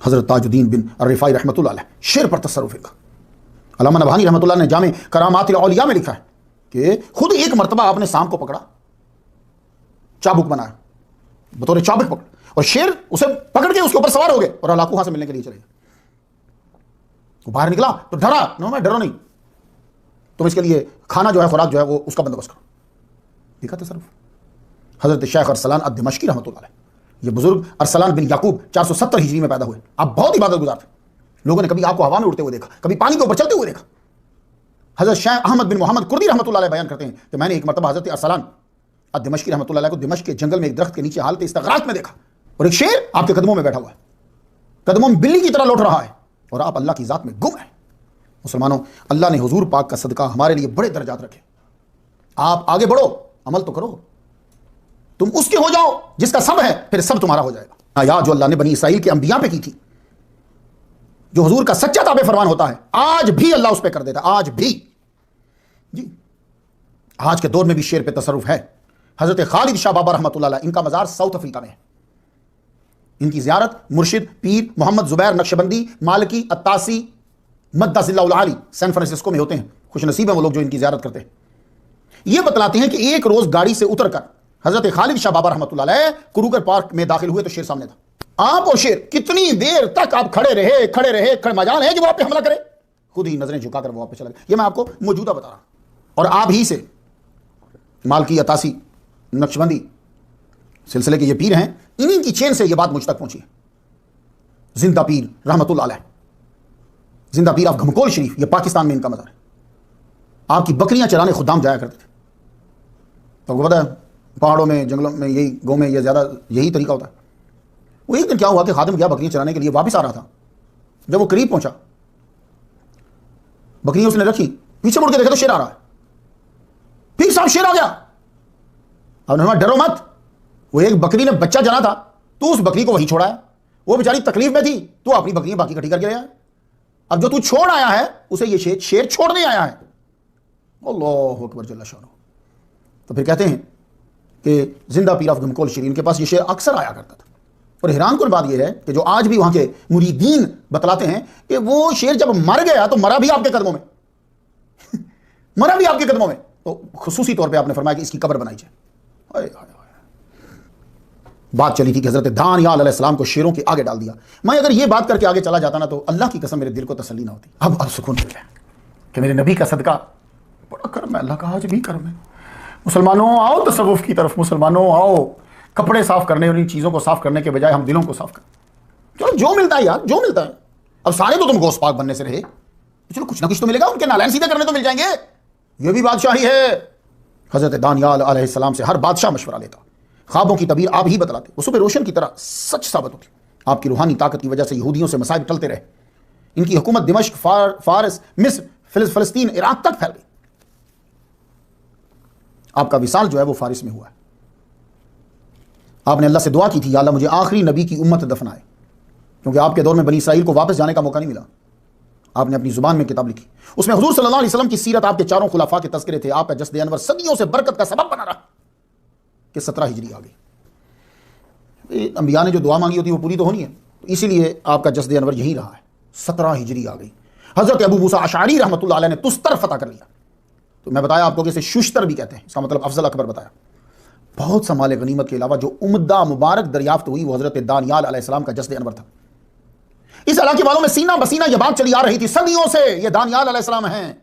حضرت تاج الدین بن الرفاعی رحمۃ اللہ علیہ شیر پر تصرف کا. علامہ نبہانی رحمۃ اللہ نے جامع کرامات الاولیاء میں لکھا ہے کہ خود ایک مرتبہ آپ نے سانپ کو پکڑا، چابک بنایا، بطور چابک پکڑ، اور شیر اسے پکڑ کے اس کے اوپر سوار ہو گئے اور ہلاکو وہاں سے ملنے کے لیے چلے گئے. وہ باہر نکلا تو ڈرا، نو میں ڈرو نہیں، تم اس کے لیے کھانا جو ہے، خوراک جو ہے وہ اس کا بندوبست کرو. دیکھا تصرف. حضرت شیخ ارسلان الدمشقی رحمۃ اللہ علیہ، یہ بزرگ ارسلان بن یعقوب 470 ہجری میں پیدا ہوئے. آپ بہت عبادت گزار تھے. لوگوں نے کبھی آپ کو ہوا میں اڑتے ہوئے دیکھا، کبھی پانی کے اوپر چلتے ہوئے دیکھا. حضرت شیخ احمد بن محمد کردی رحمۃ اللہ علیہ بیان کرتے ہیں کہ میں نے ایک مرتبہ حضرت ارسلان الدمشقی رحمۃ اللہ علیہ کو دمشق کے جنگل میں ایک درخت کے نیچے حالت استغراق میں دیکھا، اور ایک شیر آپ کے قدموں میں بیٹھا ہوا ہے، قدموں میں بلی کی طرح لوٹ رہا ہے، اور آپ اللہ کی ذات میں گم ہیں. مسلمانوں، اللہ نے حضور پاک کا صدقہ ہمارے لیے بڑے درجات رکھے. آپ آگے بڑھو، عمل تو کرو. تم اس کے ہو جاؤ جس کا سب ہے، پھر سب تمہارا ہو جائے گا. آیات جو اللہ نے بنی اسرائیل کے انبیاء پہ کی تھی، جو حضور کا سچا تابع فرمان ہوتا ہے، آج بھی اللہ اس پہ کر دیتا ہے. آج بھی جی، آج کے دور میں بھی شیر پہ تصرف ہے. حضرت خالد شاہ بابا رحمۃ اللہ علیہ، ان کا مزار ساؤتھ افریقہ میں ہے. ان کی زیارت مرشد پیر محمد زبیر نقشبندی مالکی عطاسی مدث اللہ العالی سین فرانسسکو میں ہوتے ہیں. خوش نصیب ہیں وہ لوگ جو ان کی زیارت کرتے ہیں. یہ بتلاتے ہیں کہ ایک روز گاڑی سے اتر کر حضرت خالد شاہ بابا رحمۃ اللہ علیہ کروگر پارک میں داخل ہوئے تو شیر سامنے تھا. آپ اور شیر کتنی دیر تک آپ کھڑے رہے، مجال ہے جو آپ پہ حملہ کرے؟ خود ہی نظریں جھکا کر وہ آپ پہ چلا گیا. یہ میں آپ کو موجودہ بتا رہا ہوں. اور آپ ہی سے مالکی عطاسی نقشبندی سلسلے کے یہ پیر ہیں، انہی کی چین سے یہ بات مجھ تک پہنچی ہے. زندہ پیر رحمۃ اللہ علیہ، زندہ پیر آف گھمکول شریف، یہ پاکستان میں ان کا مزار ہے. آپ کی بکریاں چرانے خدام جایا کرتے تھے. تو آپ کو پتا ہے پہاڑوں میں، جنگلوں میں، یہی گاؤں میں یہ زیادہ یہی طریقہ ہوتا ہے. وہ ایک دن کیا ہوا کہ خادم گیا بکریاں چرانے کے لیے، واپس آ رہا تھا. جب وہ قریب پہنچا، بکریاں اس نے رکھی، پیچھے مڑ کے دیکھا تو شیر آ رہا ہے. پیر صاحب شیر آ گیا. اب نے ڈرو مت، وہ ایک بکری نے بچہ جنا تھا، تو اس بکری کو وہی چھوڑا ہے. وہ بیچاری تکلیف میں تھی، تو اپنی بکریاں باقی کٹھی کر کے لے آیا. اب جو تو چھوڑ آیا ہے اسے یہ شیر چھوڑنے آیا ہے. اللہ اکبر جل شانہ. تو پھر کہتے ہیں کہ زندہ پیر آف گھمکول شریف کے پاس یہ شیر اکثر آیا کرتا تھا. اور حیران کن بات یہ ہے کہ جو آج بھی وہاں کے مریدین بتلاتے ہیں کہ وہ شیر جب مر گیا تو مرا بھی آپ کے قدموں میں مرا بھی آپ کے قدموں میں. تو خصوصی طور پہ آپ نے فرمایا کہ اس کی قبر بنائی جائے. بات چلی تھی کہ حضرت دانیال علیہ السلام کو شیروں کے آگے ڈال دیا. میں اگر یہ بات کر کے آگے چلا جاتا نا تو اللہ کی قسم میرے دل کو تسلی نہ ہوتی. اب سکون مل گیا کہ میرے نبی کا صدقہ بڑا کرم ہے، اللہ کا آج بھی کرم ہے. مسلمانوں آؤ تصوف کی طرف، مسلمانوں آؤ کپڑے صاف کرنے اور ان چیزوں کو صاف کرنے کے بجائے ہم دلوں کو صاف کریں. چلو جو ملتا ہے یار، جو ملتا ہے. اب سارے تو تم گوشت پاک بننے سے رہے، چلو کچھ نہ کچھ تو ملے گا، ان کے نالین سیدھے کرنے تو مل جائیں گے. یہ بھی بادشاہی ہے. حضرت دانیال علیہ السلام سے ہر بادشاہ مشورہ لیتا، خوابوں کی تعبیر آپ ہی بتلاتے، وہ صبح روشن کی طرح سچ ثابت ہوتی۔ آپ کی روحانی طاقت کی وجہ سے یہودیوں سے مصائب ٹلتے رہے، ان کی حکومت دمشق، فارس، مصر، فلسطین، عراق تک پھیل گئی۔ آپ کا وصال جو ہے وہ فارس میں ہوا ہے۔ آپ نے اللہ سے دعا کی تھی، یا اللہ مجھے آخری نبی کی امت دفنائے، کیونکہ آپ کے دور میں بنی اسرائیل کو واپس جانے کا موقع نہیں ملا۔ آپ نے اپنی زبان میں کتاب لکھی، اس میں حضور صلی اللہ علیہ وسلم کی سیرت، آپ کے چاروں خلفاء کے تذکرے تھے۔ آپ کا جسد انور صدیوں سے برکت کا سبب بنا رہا کہ 17 ہجری آ گئی۔ انبیاء نے جو دعا مانگی ہوتی ہے وہ پوری تو ہونی ہے، اسی لیے آپ کا جسد انور یہی رہا ہے۔ 17 ہجری آ گئی، حضرت ابو موسیٰ اشعری رحمۃ اللہ علیہ نے تستر فتح کر لیا۔ تو میں بتایا آپ کو کہ اسے ششتر بھی کہتے ہیں، اس کا مطلب افضل اکبر بتایا۔ بہت سا مال غنیمت کے علاوہ جو عمدہ مبارک دریافت ہوئی وہ حضرت دانیال علیہ السلام کا جسد انور تھا۔ اس علاقے والوں میں سینہ بسینہ یہ بات چلی آ رہی تھی صدیوں سے، یہ دانیال علیہ السلام ہیں۔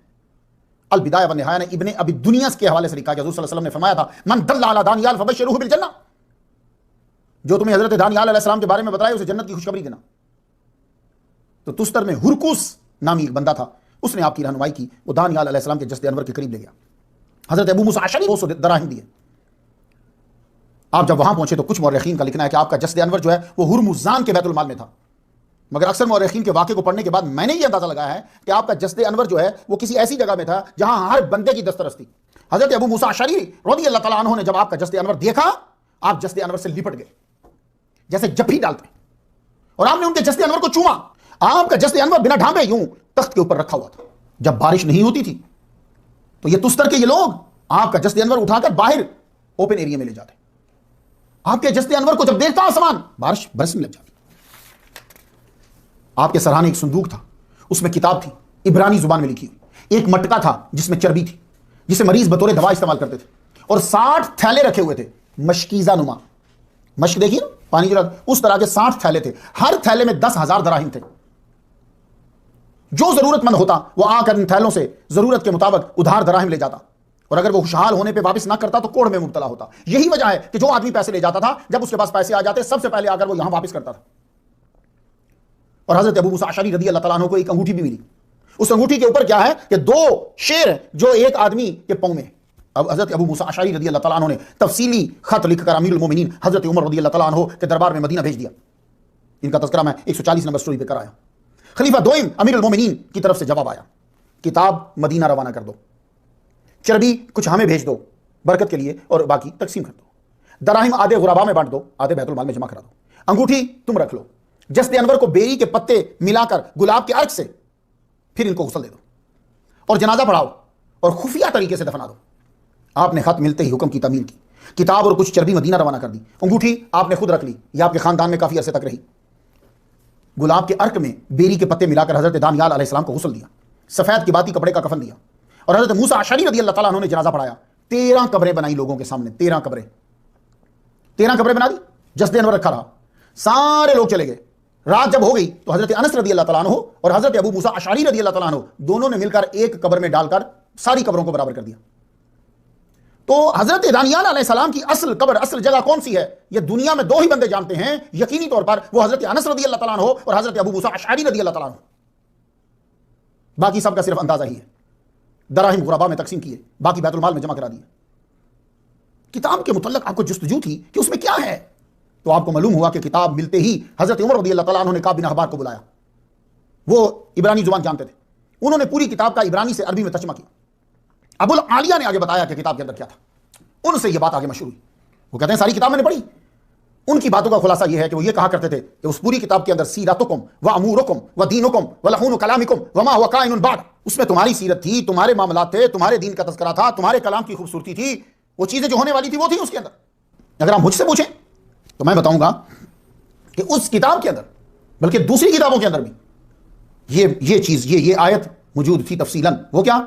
البدایہ والنہایہ نے ابن ابی دنیا کے حوالے سے لکھا کہ حضور صلی اللہ علیہ وسلم نے فرمایا تھا، من دل علی دانیال فبشروہ بالجنہ، جو تمہیں حضرت دانیال علیہ السلام کے بارے میں بتائے اسے جنت کی خوشخبری دینا۔ تو تستر میں ہرکوس نامی ایک بندہ تھا، اس نے آپ کی رہنمائی کی، وہ دانیال علیہ السلام کے جسد انور کے قریب لے گیا۔ حضرت ابو موسیٰ اشعری کو دراہم دیے۔ آپ جب وہاں پہنچے تو کچھ مورخین کا لکھنا ہے کہ آپ کا جسد انور جو ہے وہ ہرمزان کے بیت المال میں تھا، مگر اکثر مورخین کے واقعے کو پڑھنے کے بعد میں نے یہ اندازہ لگایا ہے کہ آپ کا جسد انور جو ہے وہ کسی ایسی جگہ میں تھا جہاں ہر بندے کی دسترس تھی۔ حضرت ابو موسیٰ اشعری رضی اللہ تعالیٰ عنہ نے جب آپ کا جسد انور دیکھا، آپ جسد انور سے لپٹ گئے جیسے جپھی ڈالتے ہیں، اور آپ نے ان کے جسد انور کو چوما۔ آپ کا جسد انور بنا ڈھانپے یوں تخت کے اوپر رکھا ہوا تھا۔ جب بارش نہیں ہوتی تھی تو یہ تستر کے یہ لوگ آپ کا جسد انور اٹھا کر باہر اوپن ایریا میں لے جاتے۔ آپ کے جسد انور کو جب دیکھتا آسمان، بارش برسنے لگ جاتی۔ آپ کے سرہانے ایک صندوق تھا، اس میں کتاب تھی عبرانی زبان میں لکھی ہوئی، ایک مٹکا تھا جس میں چربی تھی جسے مریض بطور دوا استعمال کرتے تھے، اور 60 تھیلے رکھے ہوئے تھے مشکیزہ نما، مشک دیکھیے پانی جو اس طرح کے 60 تھیلے تھے، ہر تھیلے میں 10,000 دراہم تھے۔ جو ضرورت مند ہوتا وہ آ کر ان تھیلوں سے ضرورت کے مطابق ادھار دراہم لے جاتا، اور اگر وہ خوشحال ہونے پہ واپس نہ کرتا تو کوڑ میں مبتلا ہوتا۔ یہی وجہ ہے کہ جو آدمی پیسے لے جاتا تھا، جب اس کے پاس پیسے آ جاتے سب سے پہلے آ کر وہ یہاں واپس کرتا تھا۔ اور حضرت ابو موسیٰ اشعری رضی اللہ تعالیٰ عنہ کو ایک انگوٹھی بھی ملی، اس انگوٹھی کے اوپر کیا ہے کہ 2 شیر جو ایک آدمی کے پاؤں میں۔ اب حضرت ابو موسیٰ اشعری رضی اللہ تعالیٰ عنہ نے تفصیلی خط لکھ کر امیر المومنین حضرت عمر رضی اللہ تعالیٰ عنہ کے دربار میں مدینہ بھیج دیا۔ ان کا تذکرہ میں 140 نمبر سٹوری پہ کرایا۔ خلیفہ دوئم امیر المومنین کی طرف سے جواب آیا، کتاب مدینہ روانہ کر دو، چربی کچھ ہمیں بھیج دو برکت کے لیے، اور باقی تقسیم کر دو، دراہم آدھے غربا میں بانٹ دو، آدھے بیت المال میں جمع کرا دو، انگوٹھی تم رکھ لو، جسد انور کو بیری کے پتے ملا کر گلاب کے عرق سے پھر ان کو غسل دے دو، اور جنازہ پڑھاؤ اور خفیہ طریقے سے دفنا دو۔ آپ نے خط ملتے ہی حکم کی تعمیل کی، کتاب اور کچھ چربی مدینہ روانہ کر دی، انگوٹھی آپ نے خود رکھ لی، یہ آپ کے خاندان میں کافی عرصے تک رہی۔ گلاب کے عرق میں بیری کے پتے ملا کر حضرت دانیال علیہ السلام کو غسل دیا، سفید کی باتی کپڑے کا کفن دیا، اور حضرت موسیٰ اشعری رضی اللہ تعالیٰ عنہ نے جنازہ پڑھایا۔ 13 قبریں بنائی لوگوں کے سامنے، 13 قبریں بنا دی، جسد انور رکھا رہا، سارے لوگ چلے گئے۔ رات جب ہو گئی تو حضرت انس رضی اللہ تعالیٰ عنہ اور حضرت ابو موسیٰ اشعری رضی اللہ تعالیٰ عنہ دونوں نے مل کر ایک قبر میں ڈال کر ساری قبروں کو برابر کر دیا۔ تو حضرت دانیال علیہ السلام کی اصل قبر، اصل جگہ کون سی ہے، یہ دنیا میں 2 ہی بندے جانتے ہیں یقینی طور پر، وہ حضرت انس رضی اللہ تعالیٰ عنہ اور حضرت ابو موسیٰ اشعری رضی اللہ تعالیٰ عنہ۔ باقی سب کا صرف اندازہ ہی ہے، دراہم غربا میں تقسیم کیے، باقی بیت المال میں جمع کرا دیے۔ کتاب کے متعلق آپ کو جستجو تھی کہ اس میں کیا ہے، تو آپ کو معلوم ہوا کہ کتاب ملتے ہی حضرت عمر رضی اللہ تعالیٰ عنہ نے کعب بن احبار کو بلایا، وہ عبرانی زبان جانتے تھے، انہوں نے پوری کتاب کا عبرانی سے عربی میں ترجمہ کیا۔ ابو العالیہ نے آگے بتایا کہ کتاب کے اندر کیا تھا، ان سے یہ بات آگے مشہور ہوئی۔ وہ کہتے ہیں ساری کتاب میں نے پڑھی، ان کی باتوں کا خلاصہ یہ ہے کہ وہ یہ کہا کرتے تھے کہ اس پوری کتاب کے اندر سیرتکم و امورکم و دینکم و لحون کلامکم وما هو کائن بعد، اس میں تمہاری سیرت تھی، تمہارے معاملات تھے، تمہارے دین کا تذکرہ تھا، تمہارے کلام کی خوبصورتی تھی، وہ چیزیں جو ہونے والی تھی وہ تھی اس کے اندر۔ اگر آپ مجھ سے پوچھیں تو میں بتاؤں گا کہ اس کتاب کے اندر بلکہ دوسری کتابوں کے اندر بھی یہ چیز یہ آیت موجود تھی تفصیلاً۔ وہ کیا؟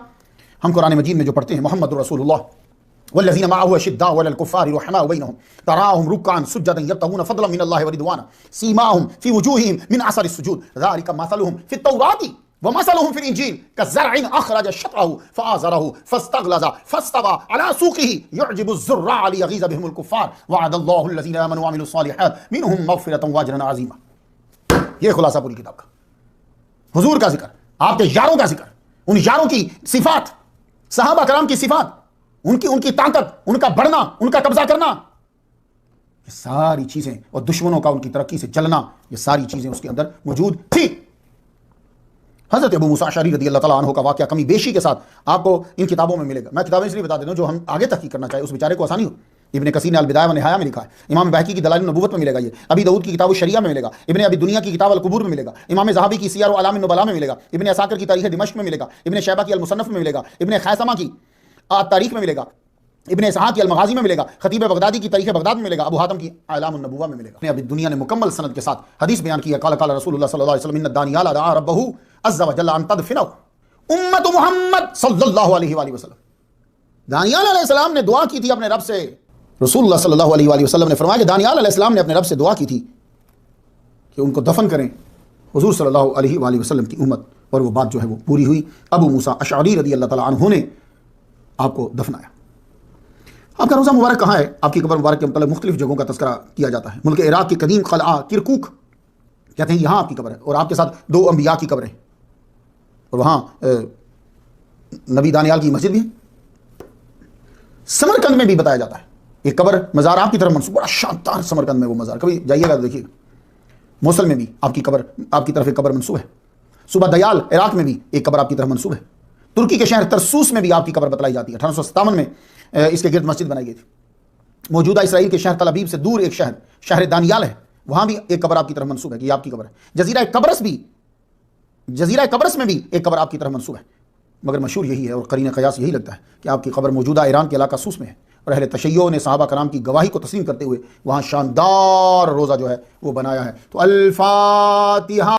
ہم قرآن مجید میں جو پڑھتے ہیں محمد رسول اللہ والذین معه اشداء علی الکفار رحماء بینہم تراہم رکعا سجدا یبتغون فضلا من اللہ ورضوانا سیماہم فی وجوہہم من اثر السجود ذلک مثلہم فی التوراۃ ومثلہم فی الانجیل کزرع اخرج شطأہ فآزرہ فاستغلظ فاستوى علی سوقہ یعجب الزراع لیغیظ بہم الکفار وعد اللہ الذین آمنوا وعملوا الصالحات منہم مغفرۃ واجرا عظیما۔ یہ خلاصہ پوری کتاب کا، حضور کا ذکر، آپ کے یاروں کا ذکر، ان یاروں کی صفات، صحابہ کرام کی صفات، ان کی طاقت، ان کا بڑھنا، ان کا قبضہ کرنا، یہ ساری چیزیں، اور دشمنوں کا ان کی ترقی سے جلنا، یہ ساری چیزیں اس کے اندر موجود تھی۔ حضرت ابو موسیٰ اشعری رضی اللہ تعالیٰ عنہ کا واقعہ کمی بیشی کے ساتھ آپ کو ان کتابوں میں ملے گا۔ میں کتابیں اس لیے بتا دیتا ہوں جو ہم آگے تحقیق کرنا چاہے اس بیچارے کو آسانی ہو۔ ابن کثیر نے البدایہ و نہایہ میں لکھا ہے، امام بہقی کی دلائل النبوت میں ملے گا، یہ ابی داؤد کی کتاب الشریعہ میں ملے گا، ابن ابی دنیا کی کتاب القبور میں ملے گا، امام ذہبی کی سیر و اعلام النبلاء میں ملے گا، ابن عساکر کی تاریخ دمشق میں ملے گا، ابن شیبہ کی المصنف میں ملے گا، ابن خیثمہ کی تاریخ میں ملے گا، ابن اسحاق کی المغازی میں ملے گا، خطیب بغدادی کی تاریخ بغداد میں ملے گا، ابو حاتم کی اعلام النبوہ میں ملے گا۔ ابن دنیا نے مکمل سند کے ساتھ حدیث بیان کی ہے، قال قال رسول اللہ صلی اللہ علیہ وسلم ان الدانیال دعا ربہ عز وجل ان تدفنہ امت محمد صلی اللہ علیہ وآلہ وسلم۔ دانیال علیہ السلام نے دعا کی تھی اپنے رب سے، رسول اللہ صلی اللہ علیہ وآلہ وسلم نے فرمایا کہ دانیال علیہ السلام نے اپنے رب سے دعا کی تھی کہ ان کو دفن کریں حضور صلی اللہ علیہ وآلہ وسلم کی امت، اور وہ بات جو ہے وہ پوری ہوئی۔ ابو موسیٰ اشعری رضی اللہ تعالیٰ عنہ نے آپ کو دفنایا۔ آپ کا روزہ مبارک کہاں ہے؟ آپ کی قبر مبارک کے متعلق مختلف جگہوں کا تذکرہ کیا جاتا ہے۔ ملک عراق کی قدیم قلعہ کرکوک کہتے ہیں یہاں آپ کی قبر ہے، اور آپ کے ساتھ 2 انبیاء کی قبریں، اور وہاں نبی دانیال کی مسجد بھی ہے۔ سمرقند میں بھی بتایا جاتا ہے ایک قبر مزار آپ کی طرف منسوب، بڑا شاندار سمرقند میں وہ مزار، کبھی جائیے گا تو دیکھیے گا۔ موصل میں بھی آپ کی قبر، آپ کی طرف ایک قبر منسوب ہے۔ صوبہ دیال عراق میں بھی ایک قبر آپ کی طرف منسوب ہے۔ ترکی کے شہر ترسوس میں بھی آپ کی قبر بتلائی جاتی ہے۔ 1857 میں اس کے گرد مسجد بنائی گئی تھی۔ موجودہ اسرائیل کے شہر تل ابیب سے دور ایک شہر دانیال ہے، وہاں بھی ایک قبر آپ کی طرف منسوب ہے کہ یہ آپ کی قبر ہے۔ جزیرہ قبرص میں بھی ایک قبر آپ کی طرف منسوب ہے، مگر مشہور یہی ہے اور قرین قیاس یہی لگتا ہے کہ آپ کی قبر موجودہ ایران کے علاقہ سوس میں ہے، اور اہل تشیع نے صحابہ کرام کی گواہی کو تسلیم کرتے ہوئے وہاں شاندار روزہ جو ہے وہ بنایا ہے۔ تو الفاتحہ۔